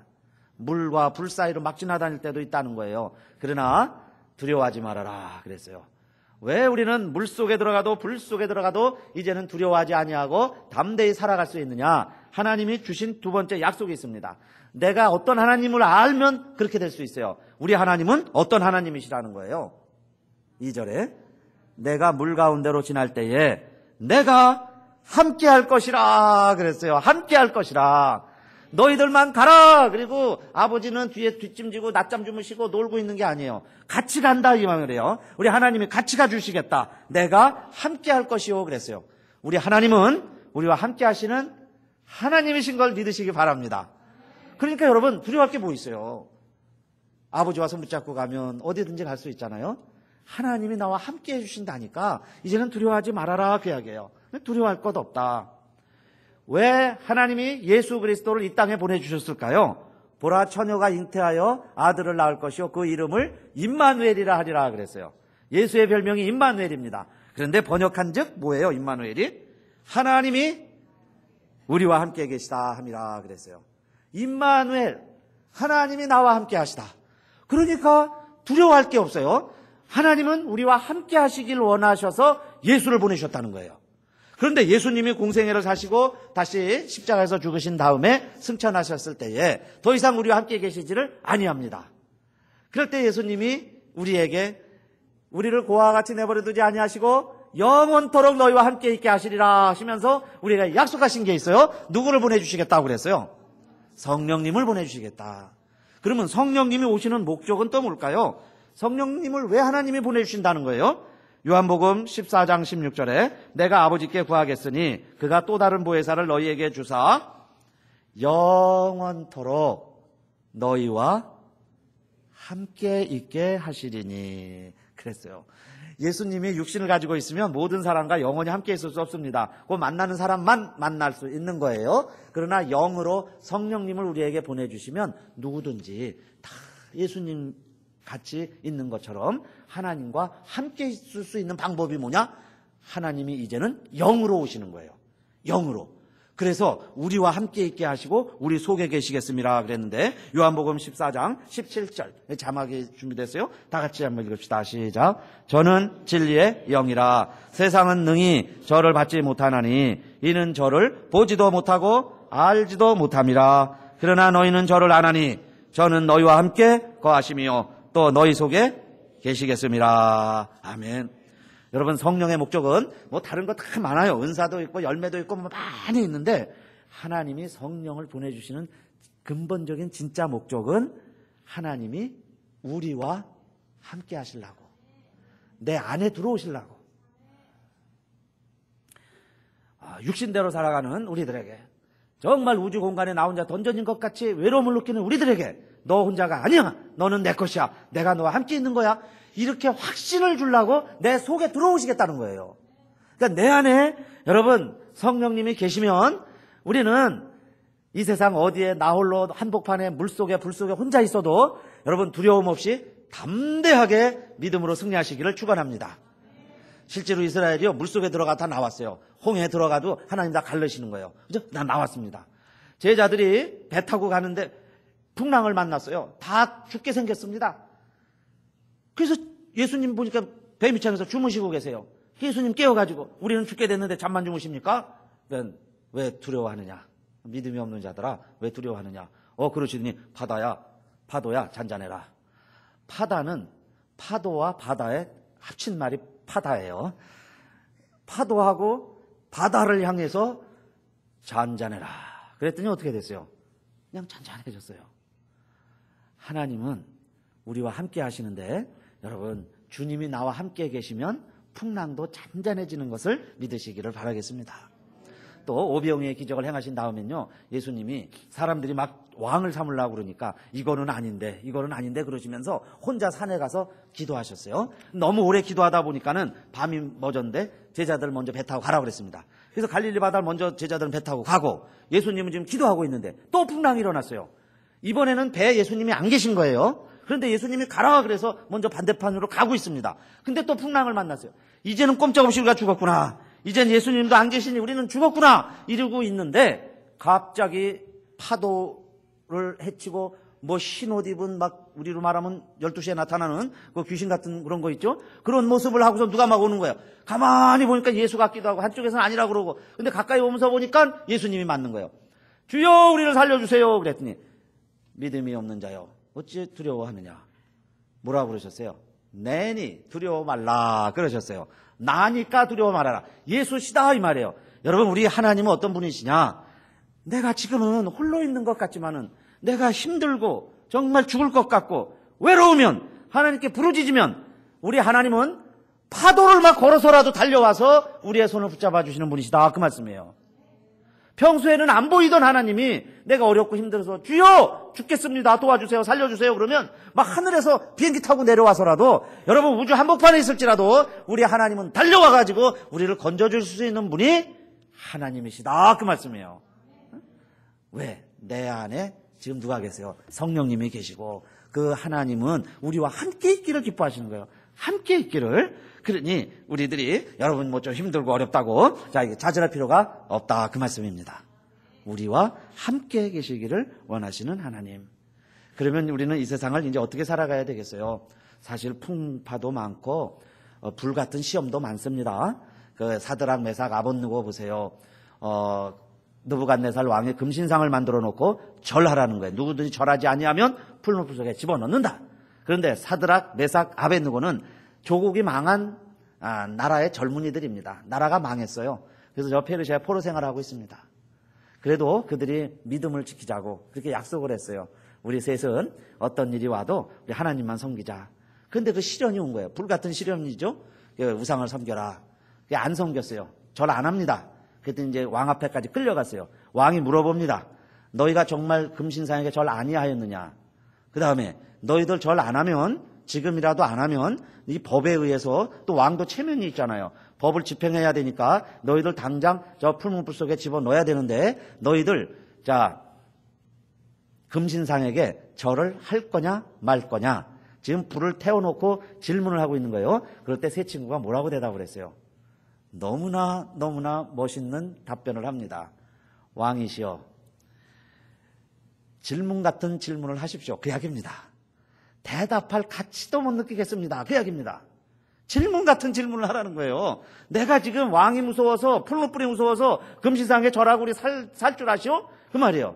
물과 불 사이로 막 지나다닐 때도 있다는 거예요. 그러나 두려워하지 말아라 그랬어요. 왜 우리는 물 속에 들어가도 불 속에 들어가도 이제는 두려워하지 아니하고 담대히 살아갈 수 있느냐? 하나님이 주신 두 번째 약속이 있습니다. 내가 어떤 하나님을 알면 그렇게 될 수 있어요. 우리 하나님은 어떤 하나님이시라는 거예요. 2절에 내가 물 가운데로 지날 때에 내가 함께 할 것이라 그랬어요. 함께 할 것이라. 너희들만 가라. 그리고 아버지는 뒤에 뒷짐지고 낮잠 주무시고 놀고 있는 게 아니에요. 같이 간다 이 말이에요. 우리 하나님이 같이 가주시겠다. 내가 함께 할 것이요 그랬어요. 우리 하나님은 우리와 함께 하시는 하나님이신 걸 믿으시기 바랍니다. 그러니까 여러분 두려워할 게 뭐 있어요? 아버지와 손 붙잡고 가면 어디든지 갈 수 있잖아요. 하나님이 나와 함께 해주신다니까 이제는 두려워하지 말아라 그 이야기예요. 두려워할 것 없다. 왜 하나님이 예수 그리스도를 이 땅에 보내주셨을까요? 보라 처녀가 잉태하여 아들을 낳을 것이요 그 이름을 임마누엘이라 하리라 그랬어요. 예수의 별명이 임마누엘입니다. 그런데 번역한즉 뭐예요? 임마누엘이 하나님이 우리와 함께 계시다 함이라 그랬어요. 임마누엘, 하나님이 나와 함께 하시다. 그러니까 두려워할 게 없어요. 하나님은 우리와 함께 하시길 원하셔서 예수를 보내셨다는 거예요. 그런데 예수님이 공생애를 사시고 다시 십자가에서 죽으신 다음에 승천하셨을 때에 더 이상 우리와 함께 계시지를 아니합니다. 그럴 때 예수님이 우리에게 우리를 고아와 같이 내버려 두지 아니하시고 영원토록 너희와 함께 있게 하시리라 하시면서 우리가 약속하신 게 있어요. 누구를 보내주시겠다고 그랬어요? 성령님을 보내주시겠다. 그러면 성령님이 오시는 목적은 또 뭘까요? 성령님을 왜 하나님이 보내주신다는 거예요? 요한복음 14장 16절에 내가 아버지께 구하겠으니 그가 또 다른 보혜사를 너희에게 주사 영원토록 너희와 함께 있게 하시리니 그랬어요. 예수님이 육신을 가지고 있으면 모든 사람과 영원히 함께 있을 수 없습니다. 그 만나는 사람만 만날 수 있는 거예요. 그러나 영으로 성령님을 우리에게 보내주시면 누구든지 다 예수님 같이 있는 것처럼 하나님과 함께 있을 수 있는 방법이 뭐냐? 하나님이 이제는 영으로 오시는 거예요. 영으로. 그래서 우리와 함께 있게 하시고 우리 속에 계시겠습니다 그랬는데 요한복음 14장 17절 자막이 준비됐어요. 다 같이 한번 읽읍시다. 시작. 저는 진리의 영이라 세상은 능히 저를 받지 못하나니 이는 저를 보지도 못하고 알지도 못함이라. 그러나 너희는 저를 아나니 저는 너희와 함께 거하시며 또 너희 속에 계시겠습니다. 아멘. 여러분 성령의 목적은 뭐 다른 거 다 많아요. 은사도 있고 열매도 있고 뭐 많이 있는데 하나님이 성령을 보내주시는 근본적인 진짜 목적은 하나님이 우리와 함께 하시려고, 내 안에 들어오시려고. 육신대로 살아가는 우리들에게, 정말 우주 공간에 나 혼자 던져진 것 같이 외로움을 느끼는 우리들에게 너 혼자가 아니야. 너는 내 것이야. 내가 너와 함께 있는 거야. 이렇게 확신을 주려고 내 속에 들어오시겠다는 거예요. 그러니까 내 안에 여러분 성령님이 계시면 우리는 이 세상 어디에 나 홀로 한복판에 물속에 불속에 혼자 있어도 여러분 두려움 없이 담대하게 믿음으로 승리하시기를 축원합니다. 실제로 이스라엘이요 물속에 들어가 다 나왔어요. 홍해에 들어가도 하나님 다 가르시는 거예요. 그죠? 다 나왔습니다. 제자들이 배 타고 가는데 풍랑을 만났어요. 다 죽게 생겼습니다. 그래서 예수님 보니까 배 밑창에서 주무시고 계세요. 예수님 깨워가지고 우리는 죽게 됐는데 잠만 주무십니까? 왜 두려워하느냐? 믿음이 없는 자들아 왜 두려워하느냐? 그러시더니 파도야 잔잔해라. 파다는 파도와 바다의 합친 말이 파다예요. 파도하고 바다를 향해서 잔잔해라. 그랬더니 어떻게 됐어요? 그냥 잔잔해졌어요. 하나님은 우리와 함께 하시는데 여러분 주님이 나와 함께 계시면 풍랑도 잔잔해지는 것을 믿으시기를 바라겠습니다. 또 오병이의 기적을 행하신 다음엔요, 예수님이 사람들이 막 왕을 삼으려고 그러니까 이거는 아닌데 그러시면서 혼자 산에 가서 기도하셨어요. 너무 오래 기도하다 보니까는 밤이 멎었는데 제자들 먼저 배 타고 가라고 그랬습니다. 그래서 갈릴리 바다를 먼저 제자들은 배 타고 가고 예수님은 지금 기도하고 있는데 또 풍랑이 일어났어요. 이번에는 배에 예수님이 안 계신 거예요. 그런데 예수님이 가라 그래서 먼저 반대편으로 가고 있습니다. 근데 또 풍랑을 만났어요. 이제는 꼼짝없이 우리가 죽었구나. 이제는 예수님도 안 계시니 우리는 죽었구나. 이러고 있는데 갑자기 파도를 헤치고 뭐 흰 옷 입은 막 우리로 말하면 12시에 나타나는 그 귀신 같은 그런 거 있죠? 그런 모습을 하고서 누가 막 오는 거예요. 가만히 보니까 예수 같기도 하고 한쪽에서는 아니라고 그러고 근데 가까이 오면서 보니까 예수님이 맞는 거예요. 주여 우리를 살려주세요. 그랬더니 믿음이 없는 자여 어찌 두려워하느냐. 뭐라고 그러셨어요? 내니 두려워 말라 그러셨어요. 나니까 두려워 말아라. 예수시다 이 말이에요. 여러분 우리 하나님은 어떤 분이시냐. 내가 지금은 홀로 있는 것 같지만은 내가 힘들고 정말 죽을 것 같고 외로우면 하나님께 부르짖으면 우리 하나님은 파도를 막 걸어서라도 달려와서 우리의 손을 붙잡아 주시는 분이시다 그 말씀이에요. 평소에는 안 보이던 하나님이 내가 어렵고 힘들어서 주여 죽겠습니다 도와주세요 살려주세요 그러면 막 하늘에서 비행기 타고 내려와서라도 여러분 우주 한복판에 있을지라도 우리 하나님은 달려와가지고 우리를 건져줄 수 있는 분이 하나님이시다 그 말씀이에요. 왜? 내 안에 지금 누가 계세요? 성령님이 계시고 그 하나님은 우리와 함께 있기를 기뻐하시는 거예요. 함께 있기를. 그러니 우리들이 여러분 뭐 좀 힘들고 어렵다고 자 이게 자절할 필요가 없다 그 말씀입니다. 우리와 함께 계시기를 원하시는 하나님. 그러면 우리는 이 세상을 이제 어떻게 살아가야 되겠어요? 사실 풍파도 많고 불같은 시험도 많습니다. 그 사드락 메삭 아벳느고 보세요. 느부갓네살 왕의 금신상을 만들어 놓고 절하라는 거예요. 누구든지 절하지 아니하면 풀무불 속에 집어넣는다. 그런데 사드락 메삭 아벳느고는 조국이 망한 나라의 젊은이들입니다. 나라가 망했어요. 그래서 저 페르시아에 포로 생활하고 있습니다. 그래도 그들이 믿음을 지키자고 그렇게 약속을 했어요. 우리 셋은 어떤 일이 와도 우리 하나님만 섬기자. 그런데 그 시련이 온 거예요. 불같은 시련이죠. 우상을 섬겨라. 안 섬겼어요. 절 안 합니다. 그랬더니 이제 왕 앞에까지 끌려갔어요. 왕이 물어봅니다. 너희가 정말 금신상에게 절 아니하였느냐. 그 다음에 너희들 절 안 하면 지금이라도 안 하면 이 법에 의해서 또 왕도 체면이 있잖아요. 법을 집행해야 되니까 너희들 당장 저 풀무불 속에 집어넣어야 되는데 너희들 자 금신상에게 절을 할 거냐 말 거냐. 지금 불을 태워놓고 질문을 하고 있는 거예요. 그럴 때 세 친구가 뭐라고 대답을 했어요. 너무나 멋있는 답변을 합니다. 왕이시여 질문 같은 질문을 하십시오. 그 이야기입니다. 대답할 가치도 못 느끼겠습니다. 그 이야기입니다. 질문 같은 질문을 하라는 거예요. 내가 지금 왕이 무서워서 풀무불이 무서워서 금신상에 절하고 우리 살 줄 아시오? 그 말이에요.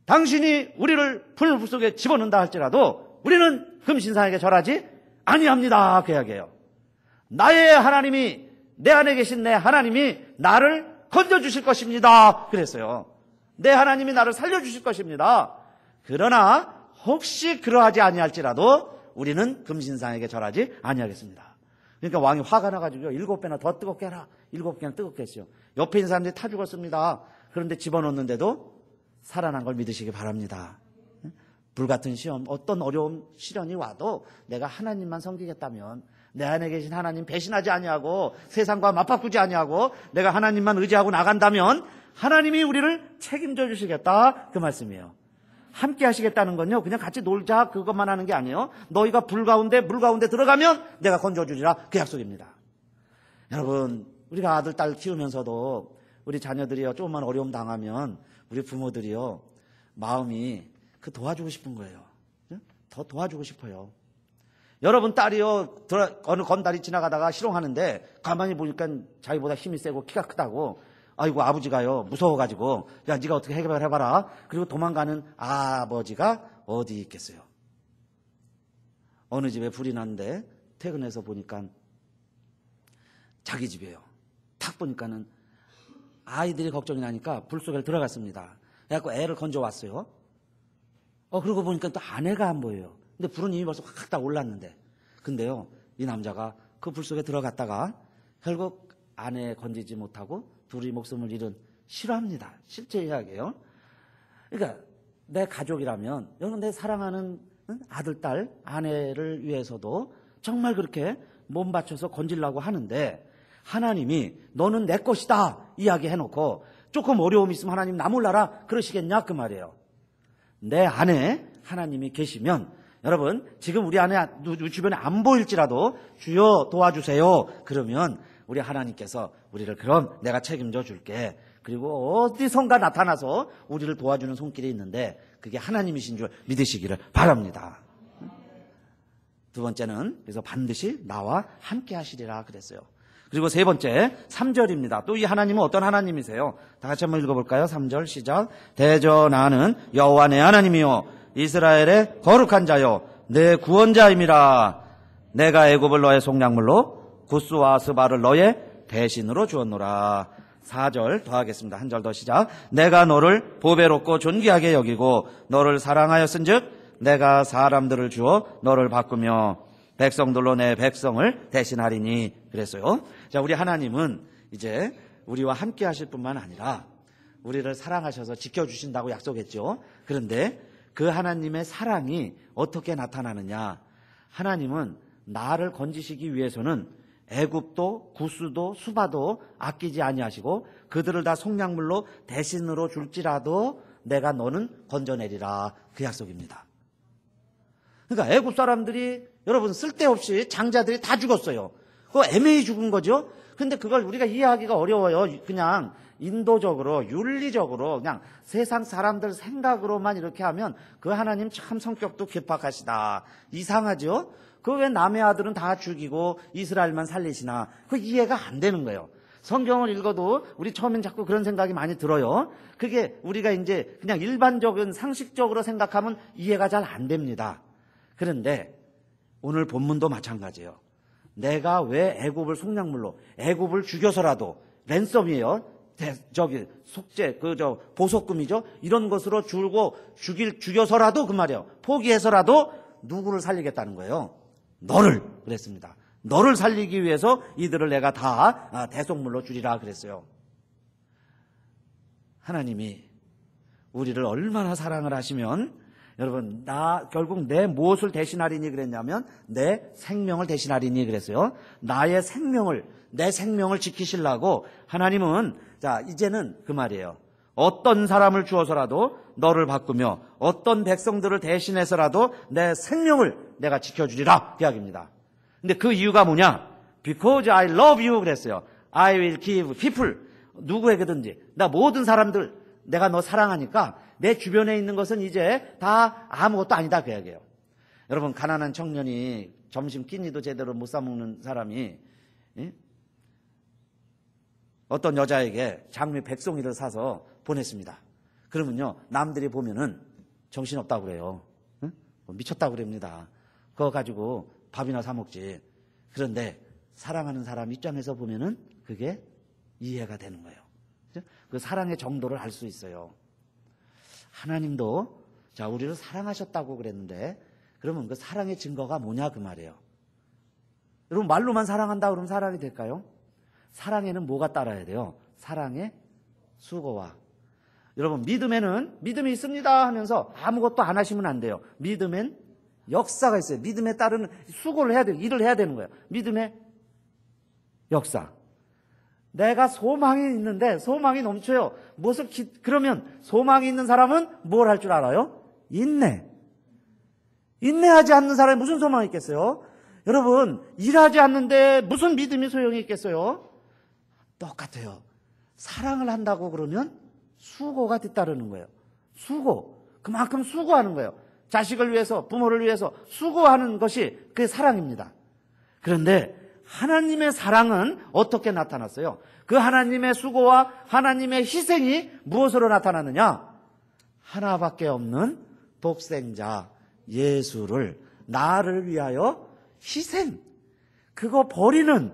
당신이 우리를 풀무불 속에 집어넣는다 할지라도 우리는 금신상에게 절하지 아니합니다. 그 이야기예요. 나의 하나님이 내 안에 계신 내 하나님이 나를 건져주실 것입니다. 그랬어요. 내 하나님이 나를 살려주실 것입니다. 그러나 혹시 그러하지 아니할지라도 우리는 금신상에게 절하지 아니하겠습니다. 그러니까 왕이 화가 나가지고 7배나 더 뜨겁게 해라. 7배나 뜨겁게 했어요. 옆에 있는 사람들이 타 죽었습니다. 그런데 집어넣는데도 살아난 걸 믿으시기 바랍니다. 불같은 시험, 어떤 어려운 시련이 와도 내가 하나님만 섬기겠다면 내 안에 계신 하나님 배신하지 아니하고 세상과 맞바꾸지 아니하고 내가 하나님만 의지하고 나간다면 하나님이 우리를 책임져 주시겠다 그 말씀이에요. 함께 하시겠다는 건요 그냥 같이 놀자 그것만 하는 게 아니에요. 너희가 물 가운데 들어가면 내가 건져주리라 그 약속입니다. 여러분 우리가 아들 딸 키우면서도 우리 자녀들이요 조금만 어려움 당하면 우리 부모들이요 마음이 그 도와주고 싶은 거예요. 더 도와주고 싶어요. 여러분 딸이요 어느 건달이 지나가다가 실용하는데 가만히 보니까 자기보다 힘이 세고 키가 크다고 아이고 아버지가요 무서워가지고 야 네가 어떻게 해결해봐라. 그리고 도망가는 아버지가 어디 있겠어요. 어느 집에 불이 났는데 퇴근해서 보니까 자기 집이에요. 탁 보니까는 아이들이 걱정이 나니까 불 속에 들어갔습니다. 그래갖고 애를 건져왔어요. 그러고 보니까 또 아내가 안 보여요. 근데 불은 이미 벌써 확 다 올랐는데. 근데요, 이 남자가 그 불 속에 들어갔다가 결국 아내 건지지 못하고 둘이 목숨을 잃은 싫어합니다. 실제 이야기예요. 그러니까 내 가족이라면, 여러분 내 사랑하는 아들, 딸, 아내를 위해서도 정말 그렇게 몸 바쳐서 건지려고 하는데 하나님이 너는 내 것이다 이야기해놓고 조금 어려움이 있으면 하나님 나 몰라라 그러시겠냐 그 말이에요. 내 안에 하나님이 계시면 여러분 지금 우리 안에 주변에 안 보일지라도 주여 도와주세요 그러면 우리 하나님께서 우리를 그럼 내가 책임져 줄게. 그리고 어디선가 나타나서 우리를 도와주는 손길이 있는데 그게 하나님이신 줄 믿으시기를 바랍니다. 두 번째는 그래서 반드시 나와 함께 하시리라 그랬어요. 그리고 세 번째 3절입니다. 또 이 하나님은 어떤 하나님이세요? 다 같이 한번 읽어볼까요? 3절 시작. 대전하는 여호와 내 하나님이요 이스라엘의 거룩한 자요 내 구원자임이라. 내가 애굽을 너의 속량물로 구스와 스바를 너의 대신으로 주었노라. 4절 더하겠습니다. 한 절 더 시작. 내가 너를 보배롭고 존귀하게 여기고 너를 사랑하였은즉 내가 사람들을 주어 너를 바꾸며 백성들로 내 백성을 대신하리니 그랬어요. 자, 우리 하나님은 이제 우리와 함께 하실 뿐만 아니라 우리를 사랑하셔서 지켜주신다고 약속했죠. 그런데 그 하나님의 사랑이 어떻게 나타나느냐. 하나님은 나를 건지시기 위해서는 애굽도 구스도 수바도 아끼지 아니하시고 그들을 다 속량물로 대신으로 줄지라도 내가 너는 건져내리라 그 약속입니다. 그러니까 애굽 사람들이 여러분 쓸데없이 장자들이 다 죽었어요. 그거 애매히 죽은 거죠. 근데 그걸 우리가 이해하기가 어려워요. 그냥 인도적으로 윤리적으로 그냥 세상 사람들 생각으로만 이렇게 하면 그 하나님 참 성격도 괴팍하시다. 이상하죠. 그 왜 남의 아들은 다 죽이고 이스라엘만 살리시나. 그 이해가 안 되는 거예요. 성경을 읽어도 우리 처음엔 자꾸 그런 생각이 많이 들어요. 그게 우리가 이제 그냥 일반적인 상식적으로 생각하면 이해가 잘 안 됩니다. 그런데 오늘 본문도 마찬가지예요. 내가 왜 애굽을 속량물로 애굽을 죽여서라도 랜섬이에요. 속죄 보석금이죠. 이런 것으로 죽여서라도 그 말이에요. 포기해서라도 누구를 살리겠다는 거예요. 너를 그랬습니다. 너를 살리기 위해서 이들을 내가 다 대속물로 주리라 그랬어요. 하나님이 우리를 얼마나 사랑을 하시면 여러분 결국 내 무엇을 대신하리니 그랬냐면 내 생명을 대신하리니 그랬어요. 내 생명을 지키시려고 하나님은 자 이제는 그 말이에요. 어떤 사람을 주어서라도 너를 바꾸며 어떤 백성들을 대신해서라도 내 생명을 내가 지켜주리라 그 이야기입니다. 근데 그 이유가 뭐냐? Because I love you 그랬어요. I will give people 누구에게든지 나 모든 사람들 내가 너 사랑하니까 내 주변에 있는 것은 이제 다 아무것도 아니다 그 이야기예요. 여러분 가난한 청년이 점심 끼니도 제대로 못 사 먹는 사람이 어떤 여자에게 장미 100송이를 사서 보냈습니다. 그러면요 남들이 보면은 정신없다고 그래요. 응? 미쳤다고 그럽니다. 그거 가지고 밥이나 사 먹지. 그런데 사랑하는 사람 입장에서 보면은 그게 이해가 되는 거예요. 그죠? 그 사랑의 정도를 알 수 있어요. 하나님도 자 우리를 사랑하셨다고 그랬는데 그러면 그 사랑의 증거가 뭐냐 그 말이에요. 여러분 말로만 사랑한다 그러면 사랑이 될까요? 사랑에는 뭐가 따라야 돼요? 사랑의 수고와. 여러분 믿음에는 믿음이 있습니다 하면서 아무것도 안 하시면 안 돼요. 믿음엔 역사가 있어요. 믿음에 따르는 수고를 해야 돼요. 일을 해야 되는 거예요. 믿음의 역사. 내가 소망이 있는데 소망이 넘쳐요. 그러면 소망이 있는 사람은 뭘 할 줄 알아요? 인내하지 않는 사람이 무슨 소망이 있겠어요? 여러분 일하지 않는데 무슨 믿음이 소용이 있겠어요? 똑같아요. 사랑을 한다고 그러면 수고가 뒤따르는 거예요. 수고. 그만큼 수고하는 거예요. 자식을 위해서 부모를 위해서 수고하는 것이 그게 사랑입니다. 그런데 하나님의 사랑은 어떻게 나타났어요? 그 하나님의 수고와 하나님의 희생이 무엇으로 나타나느냐? 하나밖에 없는 독생자 예수를 나를 위하여 희생. 그거 버리는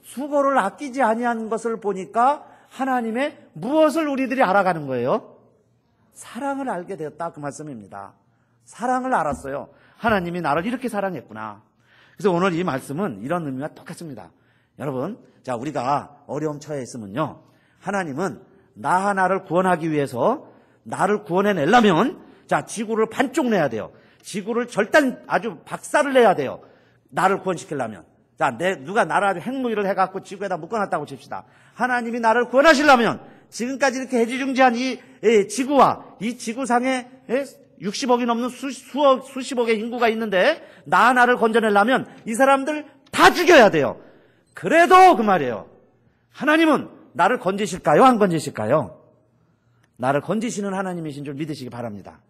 수고를 아끼지 아니하는 것을 보니까 하나님의 무엇을 우리들이 알아가는 거예요? 사랑을 알게 되었다 그 말씀입니다. 사랑을 알았어요. 하나님이 나를 이렇게 사랑했구나. 그래서 오늘 이 말씀은 이런 의미와 똑같습니다. 여러분, 자 우리가 어려움 처해 있으면요 하나님은 나 하나를 구원하기 위해서 나를 구원해내려면 자, 지구를 반쪽 내야 돼요. 지구를 절단 아주 박살을 내야 돼요. 나를 구원시키려면. 자, 누가 나를 아주 핵무기를 해갖고 지구에다 묶어놨다고 칩시다. 하나님이 나를 구원하시려면 지금까지 이렇게 해지중지한 이 지구와 이 지구상에 60억이 넘는 수십억의 인구가 있는데 나 하나를 건져내려면 이 사람들 다 죽여야 돼요. 그래도 그 말이에요. 하나님은 나를 건지실까요? 안 건지실까요? 나를 건지시는 하나님이신 줄 믿으시기 바랍니다.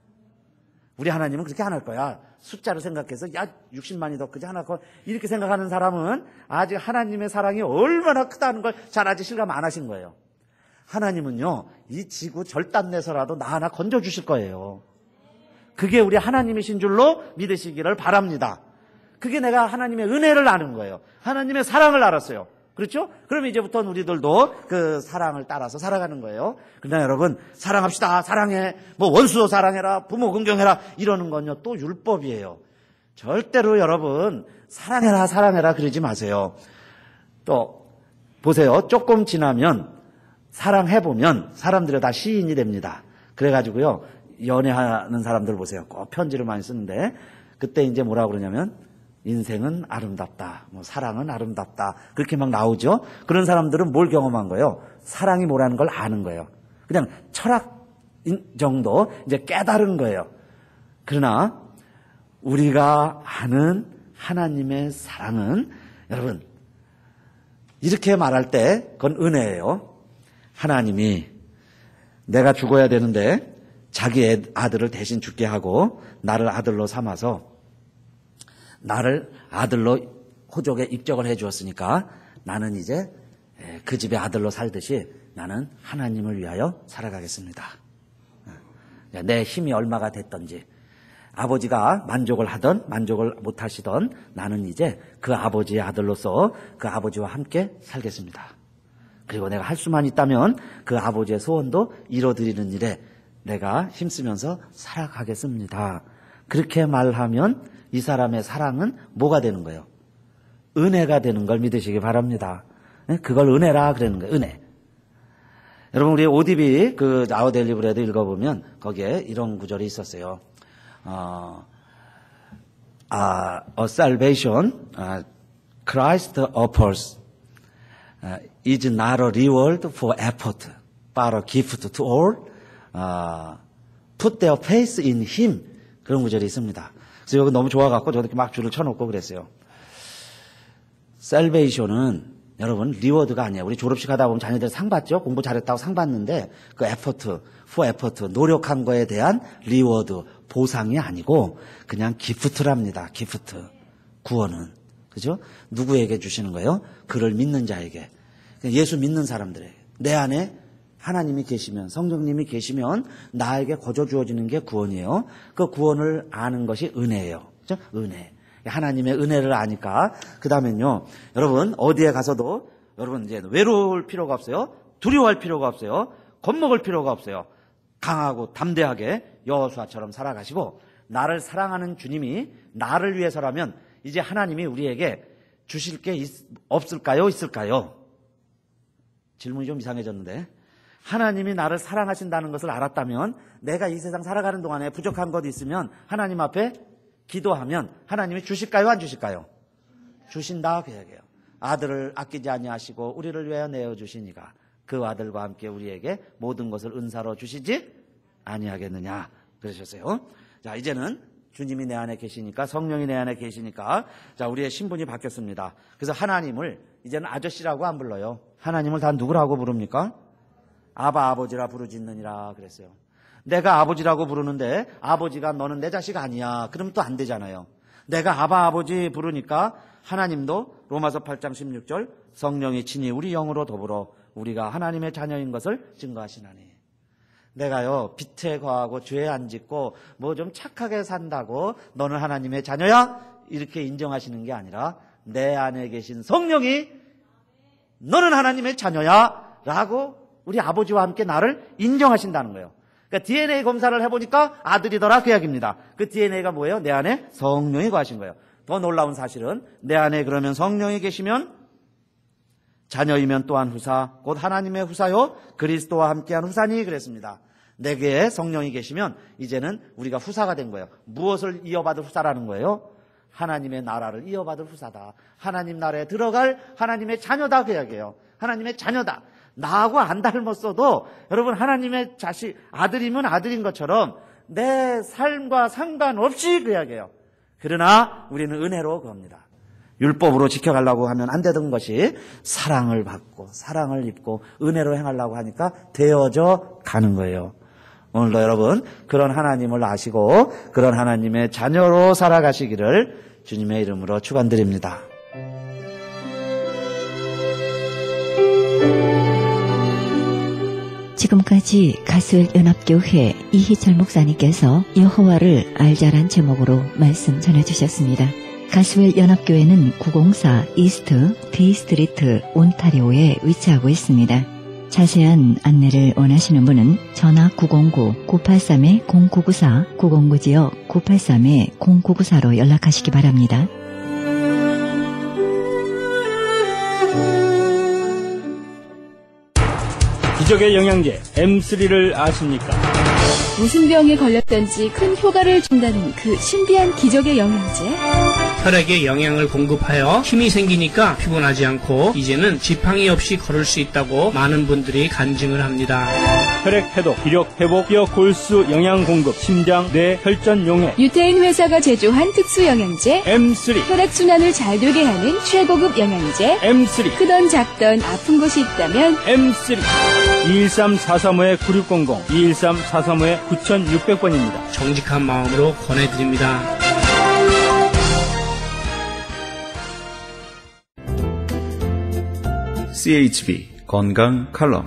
우리 하나님은 그렇게 안 할 거야. 숫자를 생각해서 야 60만이 더 크지 않아 이렇게 생각하는 사람은 아직 하나님의 사랑이 얼마나 크다는 걸 잘 아직 실감 안 하신 거예요. 하나님은요 이 지구 절단내서라도 나 하나 건져주실 거예요. 그게 우리 하나님이신 줄로 믿으시기를 바랍니다. 그게 내가 하나님의 은혜를 아는 거예요. 하나님의 사랑을 알았어요. 그렇죠? 그러면 이제부터는 우리들도 그 사랑을 따라서 살아가는 거예요. 그러나 여러분 사랑합시다. 사랑해. 뭐 원수도 사랑해라. 부모 긍정해라. 이러는 건요 또 율법이에요. 절대로 여러분 사랑해라 사랑해라 그러지 마세요. 또 보세요. 조금 지나면 사랑해보면 사람들이 다 시인이 됩니다. 그래가지고요 연애하는 사람들 보세요. 꼭 편지를 많이 쓰는데 그때 이제 뭐라고 그러냐면 인생은 아름답다. 뭐 사랑은 아름답다. 그렇게 막 나오죠. 그런 사람들은 뭘 경험한 거예요? 사랑이 뭐라는 걸 아는 거예요. 그냥 철학 정도 이제 깨달은 거예요. 그러나 우리가 아는 하나님의 사랑은 여러분 이렇게 말할 때 그건 은혜예요. 하나님이 내가 죽어야 되는데 자기 아들을 대신 죽게 하고 나를 아들로 삼아서 나를 아들로 호족에 입적을 해 주었으니까 나는 이제 그 집의 아들로 살듯이 나는 하나님을 위하여 살아가겠습니다. 내 힘이 얼마가 됐던지 아버지가 만족을 하던 만족을 못 하시던 나는 이제 그 아버지의 아들로서 그 아버지와 함께 살겠습니다. 그리고 내가 할 수만 있다면 그 아버지의 소원도 이뤄드리는 일에 내가 힘쓰면서 살아가겠습니다. 그렇게 말하면 이 사람의 사랑은 뭐가 되는 거예요? 은혜가 되는 걸 믿으시기 바랍니다. 그걸 은혜라 그러는 거예요. 은혜. 여러분 우리 오디비 그 아워 데일리 브레드 읽어보면 거기에 이런 구절이 있었어요. A salvation Christ offers is not a reward for effort, but a gift to all. Put their faith in Him. 그런 구절이 있습니다. 그래서 여기 너무 좋아갖고 저도 이렇게 막 줄을 쳐놓고 그랬어요. 셀베이션은 여러분 리워드가 아니에요. 우리 졸업식 하다 보면 자녀들 상 받죠. 공부 잘했다고 상 받는데 그 에포트, for 에포트 노력한 거에 대한 리워드 보상이 아니고 그냥 기프트랍니다. 기프트 구원은 그죠? 누구에게 주시는 거예요? 그를 믿는 자에게 예수 믿는 사람들에게 내 안에 하나님이 계시면 성령님이 계시면 나에게 거저 주어지는 게 구원이에요. 그 구원을 아는 것이 은혜예요. 그죠? 은혜. 하나님의 은혜를 아니까 그 다음엔요. 여러분 어디에 가서도 여러분 이제 외로울 필요가 없어요. 두려워할 필요가 없어요. 겁먹을 필요가 없어요. 강하고 담대하게 여호수아처럼 살아가시고 나를 사랑하는 주님이 나를 위해서라면 이제 하나님이 우리에게 주실 게 없을까요? 있을까요? 질문이 좀 이상해졌는데 하나님이 나를 사랑하신다는 것을 알았다면 내가 이 세상 살아가는 동안에 부족한 것이 있으면 하나님 앞에 기도하면 하나님이 주실까요? 안 주실까요? 주신다 그 얘기예요. 아들을 아끼지 아니하시고 우리를 위하여 내어주시니가 그 아들과 함께 우리에게 모든 것을 은사로 주시지 아니하겠느냐 그러셨어요. 자 이제는 주님이 내 안에 계시니까 성령이 내 안에 계시니까 자 우리의 신분이 바뀌었습니다. 그래서 하나님을 이제는 아저씨라고 안 불러요. 하나님을 다 누구라고 부릅니까? 아바 아버지라 부르짖느니라 그랬어요. 내가 아버지라고 부르는데 아버지가 너는 내 자식 아니야. 그러면 또 안 되잖아요. 내가 아바 아버지 부르니까 하나님도 로마서 8장 16절 성령이 친히 우리 영으로 더불어 우리가 하나님의 자녀인 것을 증거하시나니 내가요 빛에 거하고 죄 안 짓고 뭐 좀 착하게 산다고 너는 하나님의 자녀야 이렇게 인정하시는 게 아니라 내 안에 계신 성령이 너는 하나님의 자녀야 라고 우리 아버지와 함께 나를 인정하신다는 거예요. 그러니까 DNA 검사를 해보니까 아들이더라 그 이야기입니다. 그 DNA가 뭐예요? 내 안에 성령이 거하신 거예요. 더 놀라운 사실은 내 안에 그러면 성령이 계시면 자녀이면 또한 후사, 곧 하나님의 후사요 그리스도와 함께한 후사니 그랬습니다. 내게 성령이 계시면 이제는 우리가 후사가 된 거예요. 무엇을 이어받을 후사라는 거예요? 하나님의 나라를 이어받을 후사다. 하나님 나라에 들어갈 하나님의 자녀다 그 이야기예요. 하나님의 자녀다. 나하고 안 닮았어도 여러분 하나님의 자식, 아들이면 아들인 것처럼 내 삶과 상관없이 그 이야기예요. 그러나 우리는 은혜로 겁니다. 율법으로 지켜가려고 하면 안 되던 것이 사랑을 받고 사랑을 입고 은혜로 행하려고 하니까 되어져 가는 거예요. 오늘도 여러분 그런 하나님을 아시고 그런 하나님의 자녀로 살아가시기를 주님의 이름으로 축원드립니다. 지금까지 가수엘 연합교회 이희철 목사님께서 여호와를 알자란 제목으로 말씀 전해주셨습니다. 가수엘 연합교회는 904 이스트 D 스트리트 온타리오에 위치하고 있습니다. 자세한 안내를 원하시는 분은 전화 909-983-0994, 909지역 983-0994로 연락하시기 바랍니다. 기적의 영양제 M3를 아십니까? 무슨 병에 걸렸던지 큰 효과를 준다는 그 신비한 기적의 영양제. 혈액에 영양을 공급하여 힘이 생기니까 피곤하지 않고 이제는 지팡이 없이 걸을 수 있다고 많은 분들이 간증을 합니다. 혈액 해독, 기력 회복, 뼈 골수 영양 공급, 심장, 뇌, 혈전 용해. 유태인 회사가 제조한 특수 영양제 M3. 혈액 순환을 잘 되게 하는 최고급 영양제. M3. 크던 작던 아픈 곳이 있다면 M3. 213-435-9600, 213-435-9600번입니다. 정직한 마음으로 권해드립니다. CHB 건강 칼럼.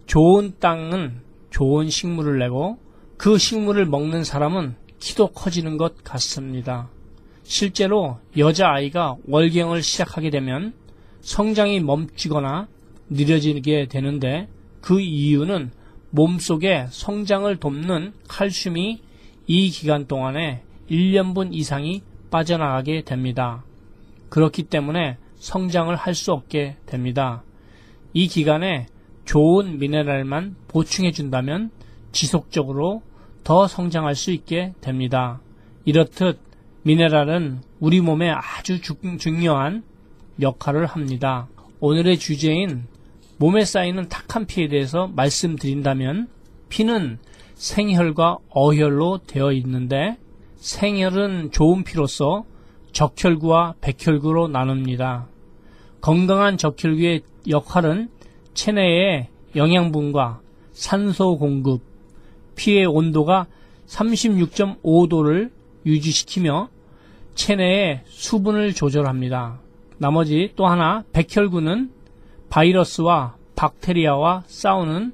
좋은 땅은 좋은 식물을 내고 그 식물을 먹는 사람은 키도 커지는 것 같습니다. 실제로 여자아이가 월경을 시작하게 되면 성장이 멈추거나 느려지게 되는데 그 이유는 몸속에 성장을 돕는 칼슘이 이 기간 동안에 1년분 이상이 빠져나가게 됩니다. 그렇기 때문에 성장을 할 수 없게 됩니다. 이 기간에 좋은 미네랄만 보충해 준다면 지속적으로 더 성장할 수 있게 됩니다. 이렇듯 미네랄은 우리 몸에 아주 중요한 역할을 합니다. 오늘의 주제인 몸에 쌓이는 탁한 피에 대해서 말씀드린다면 피는 생혈과 어혈로 되어 있는데 생혈은 좋은 피로서 적혈구와 백혈구로 나눕니다. 건강한 적혈구의 역할은 체내의 영양분과 산소 공급, 피의 온도가 36.5도를 유지시키며 체내의 수분을 조절합니다. 나머지 또 하나 백혈구는 바이러스와 박테리아와 싸우는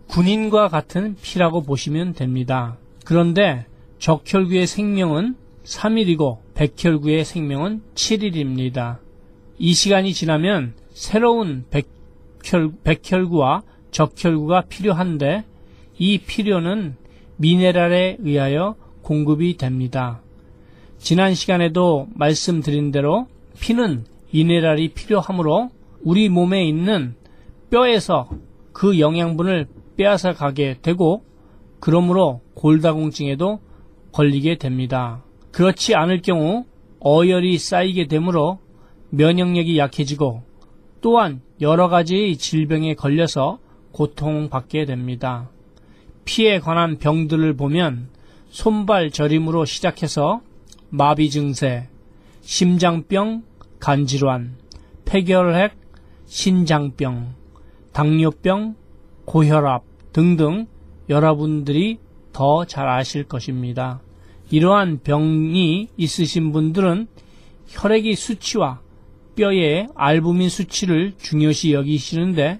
군인과 같은 피라고 보시면 됩니다. 그런데 적혈구의 생명은 3일이고 백혈구의 생명은 7일입니다. 이 시간이 지나면 새로운 백혈구와 적혈구가 필요한데 이 필요는 미네랄에 의하여 공급이 됩니다. 지난 시간에도 말씀드린 대로 피는 미네랄이 필요하므로 우리 몸에 있는 뼈에서 그 영양분을 빼앗아 가게 되고 그러므로 골다공증에도 걸리게 됩니다. 그렇지 않을 경우 어혈이 쌓이게 되므로 면역력이 약해지고 또한 여러 가지 질병에 걸려서 고통받게 됩니다. 피에 관한 병들을 보면 손발 저림으로 시작해서 마비 증세, 심장병, 간질환, 폐결핵, 신장병, 당뇨병, 고혈압 등등 여러분들이 더 잘 아실 것입니다. 이러한 병이 있으신 분들은 혈액의 수치와 뼈의 알부민 수치를 중요시 여기시는데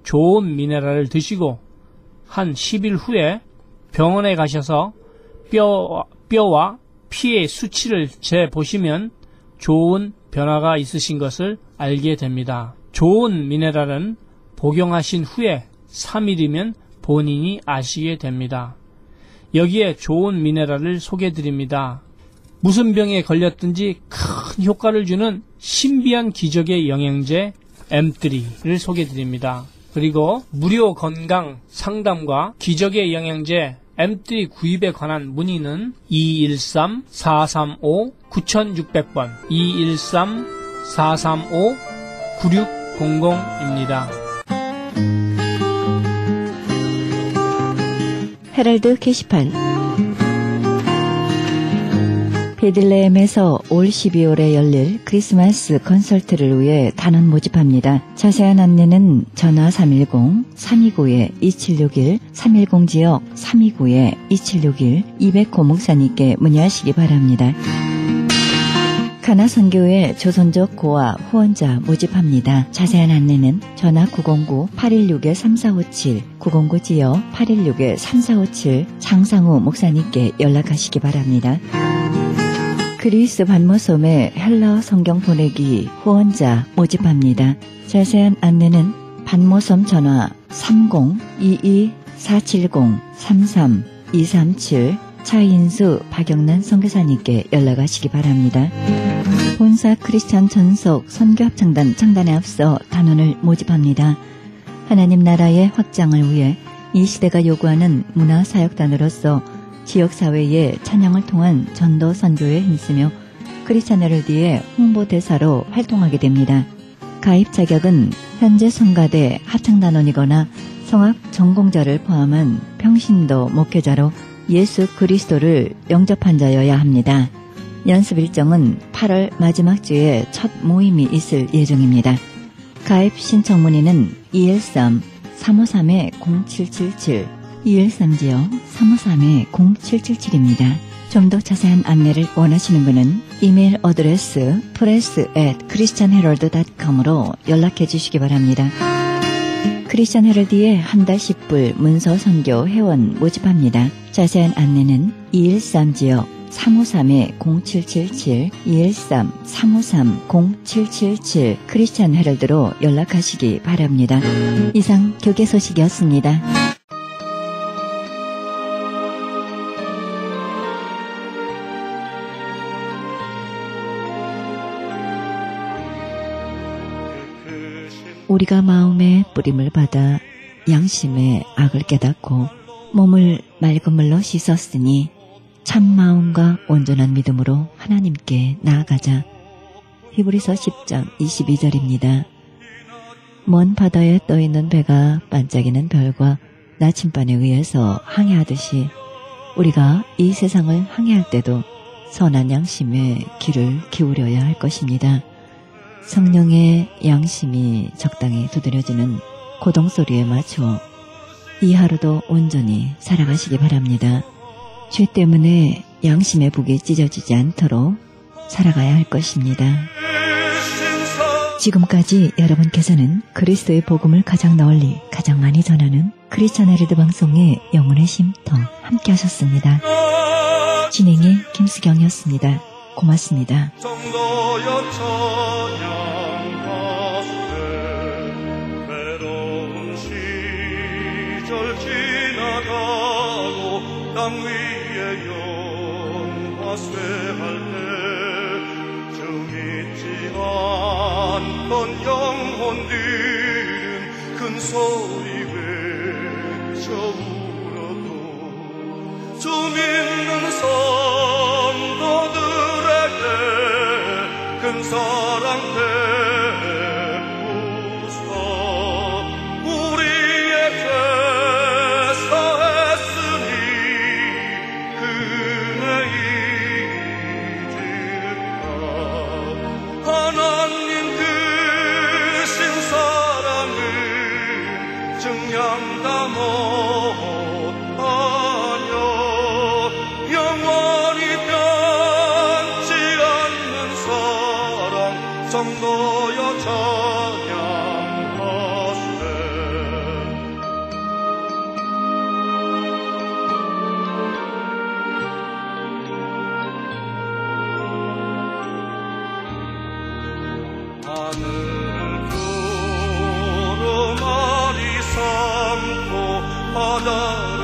좋은 미네랄을 드시고 한 10일 후에 병원에 가셔서 뼈와 피의 수치를 재보시면 좋은 변화가 있으신 것을 알게 됩니다. 좋은 미네랄은 복용하신 후에 3일이면 본인이 아시게 됩니다. 여기에 좋은 미네랄을 소개해드립니다. 무슨 병에 걸렸든지 큰 효과를 주는 신비한 기적의 영양제 M3를 소개해드립니다. 그리고 무료 건강 상담과 기적의 영양제 M3 구입에 관한 문의는 213-435-9600번 213-435-9600입니다. 헤럴드 게시판. 베들레헴에서 올 12월에 열릴 크리스마스 콘서트를 위해 단원 모집합니다. 자세한 안내는 전화 310-329-2761, 310지역 329-2761, 200호 목사님께 문의하시기 바랍니다. 가나선교회 조선족 고아 후원자 모집합니다. 자세한 안내는 전화 909-816-3457, 909지역 816-3457, 장상우 목사님께 연락하시기 바랍니다. 그리스 반모섬에 헬라어 성경 보내기 후원자 모집합니다. 자세한 안내는 반모섬 전화 30-22-470-33-237, 차인수 박영란 선교사님께 연락하시기 바랍니다. 본사 크리스찬 전속 선교합창단 창단에 앞서 단원을 모집합니다. 하나님 나라의 확장을 위해 이 시대가 요구하는 문화사역단으로서 지역사회의 찬양을 통한 전도 선교에 힘쓰며 크리스찬 헤럴드의 홍보대사로 활동하게 됩니다. 가입 자격은 현재 성가대 합창단원이거나 성악 전공자를 포함한 평신도 목회자로 예수 그리스도를 영접한 자여야 합니다. 연습 일정은 8월 마지막 주에 첫 모임이 있을 예정입니다. 가입 신청 문의는 213-353-0777, 213지역 353-0777입니다. 좀 더 자세한 안내를 원하시는 분은 이메일 어드레스 press@christianherald.com으로 연락해 주시기 바랍니다. 크리스찬 헤럴드의 한 달 10불 문서 선교 회원 모집합니다. 자세한 안내는 213지역 353-0777, 213-353-0777 크리스찬 헤럴드로 연락하시기 바랍니다. 이상 교계 소식이었습니다. 우리가 마음의 뿌림을 받아 양심의 악을 깨닫고 몸을 맑은 물로 씻었으니 참 마음과 온전한 믿음으로 하나님께 나아가자. 히브리서 10장 22절입니다. 먼 바다에 떠있는 배가 반짝이는 별과 나침반에 의해서 항해하듯이 우리가 이 세상을 항해할 때도 선한 양심에 귀를 기울여야 할 것입니다. 성령의 양심이 적당히 두드려지는 고동소리에 맞춰 이 하루도 온전히 살아가시기 바랍니다. 죄 때문에 양심의 북이 찢어지지 않도록 살아가야 할 것입니다. 지금까지 여러분께서는 그리스도의 복음을 가장 널리 가장 많이 전하는 크리스찬 헤럴드 방송의 영혼의 쉼터 함께 하셨습니다. 진행의 김수경이었습니다. 고맙습니다. 땅 위에 영화쇠할 때 주 믿지 않던 영혼들은 큰 소리 외쳐 울어도 주 믿는 성도들에게 큰 사랑 베푸사 우리의 죄 하나님 크신 사랑을 증량다 못하여 영원히 변치 않는 사랑 성도여 찬양하세. 하늘을 두루마리 삼고 바다를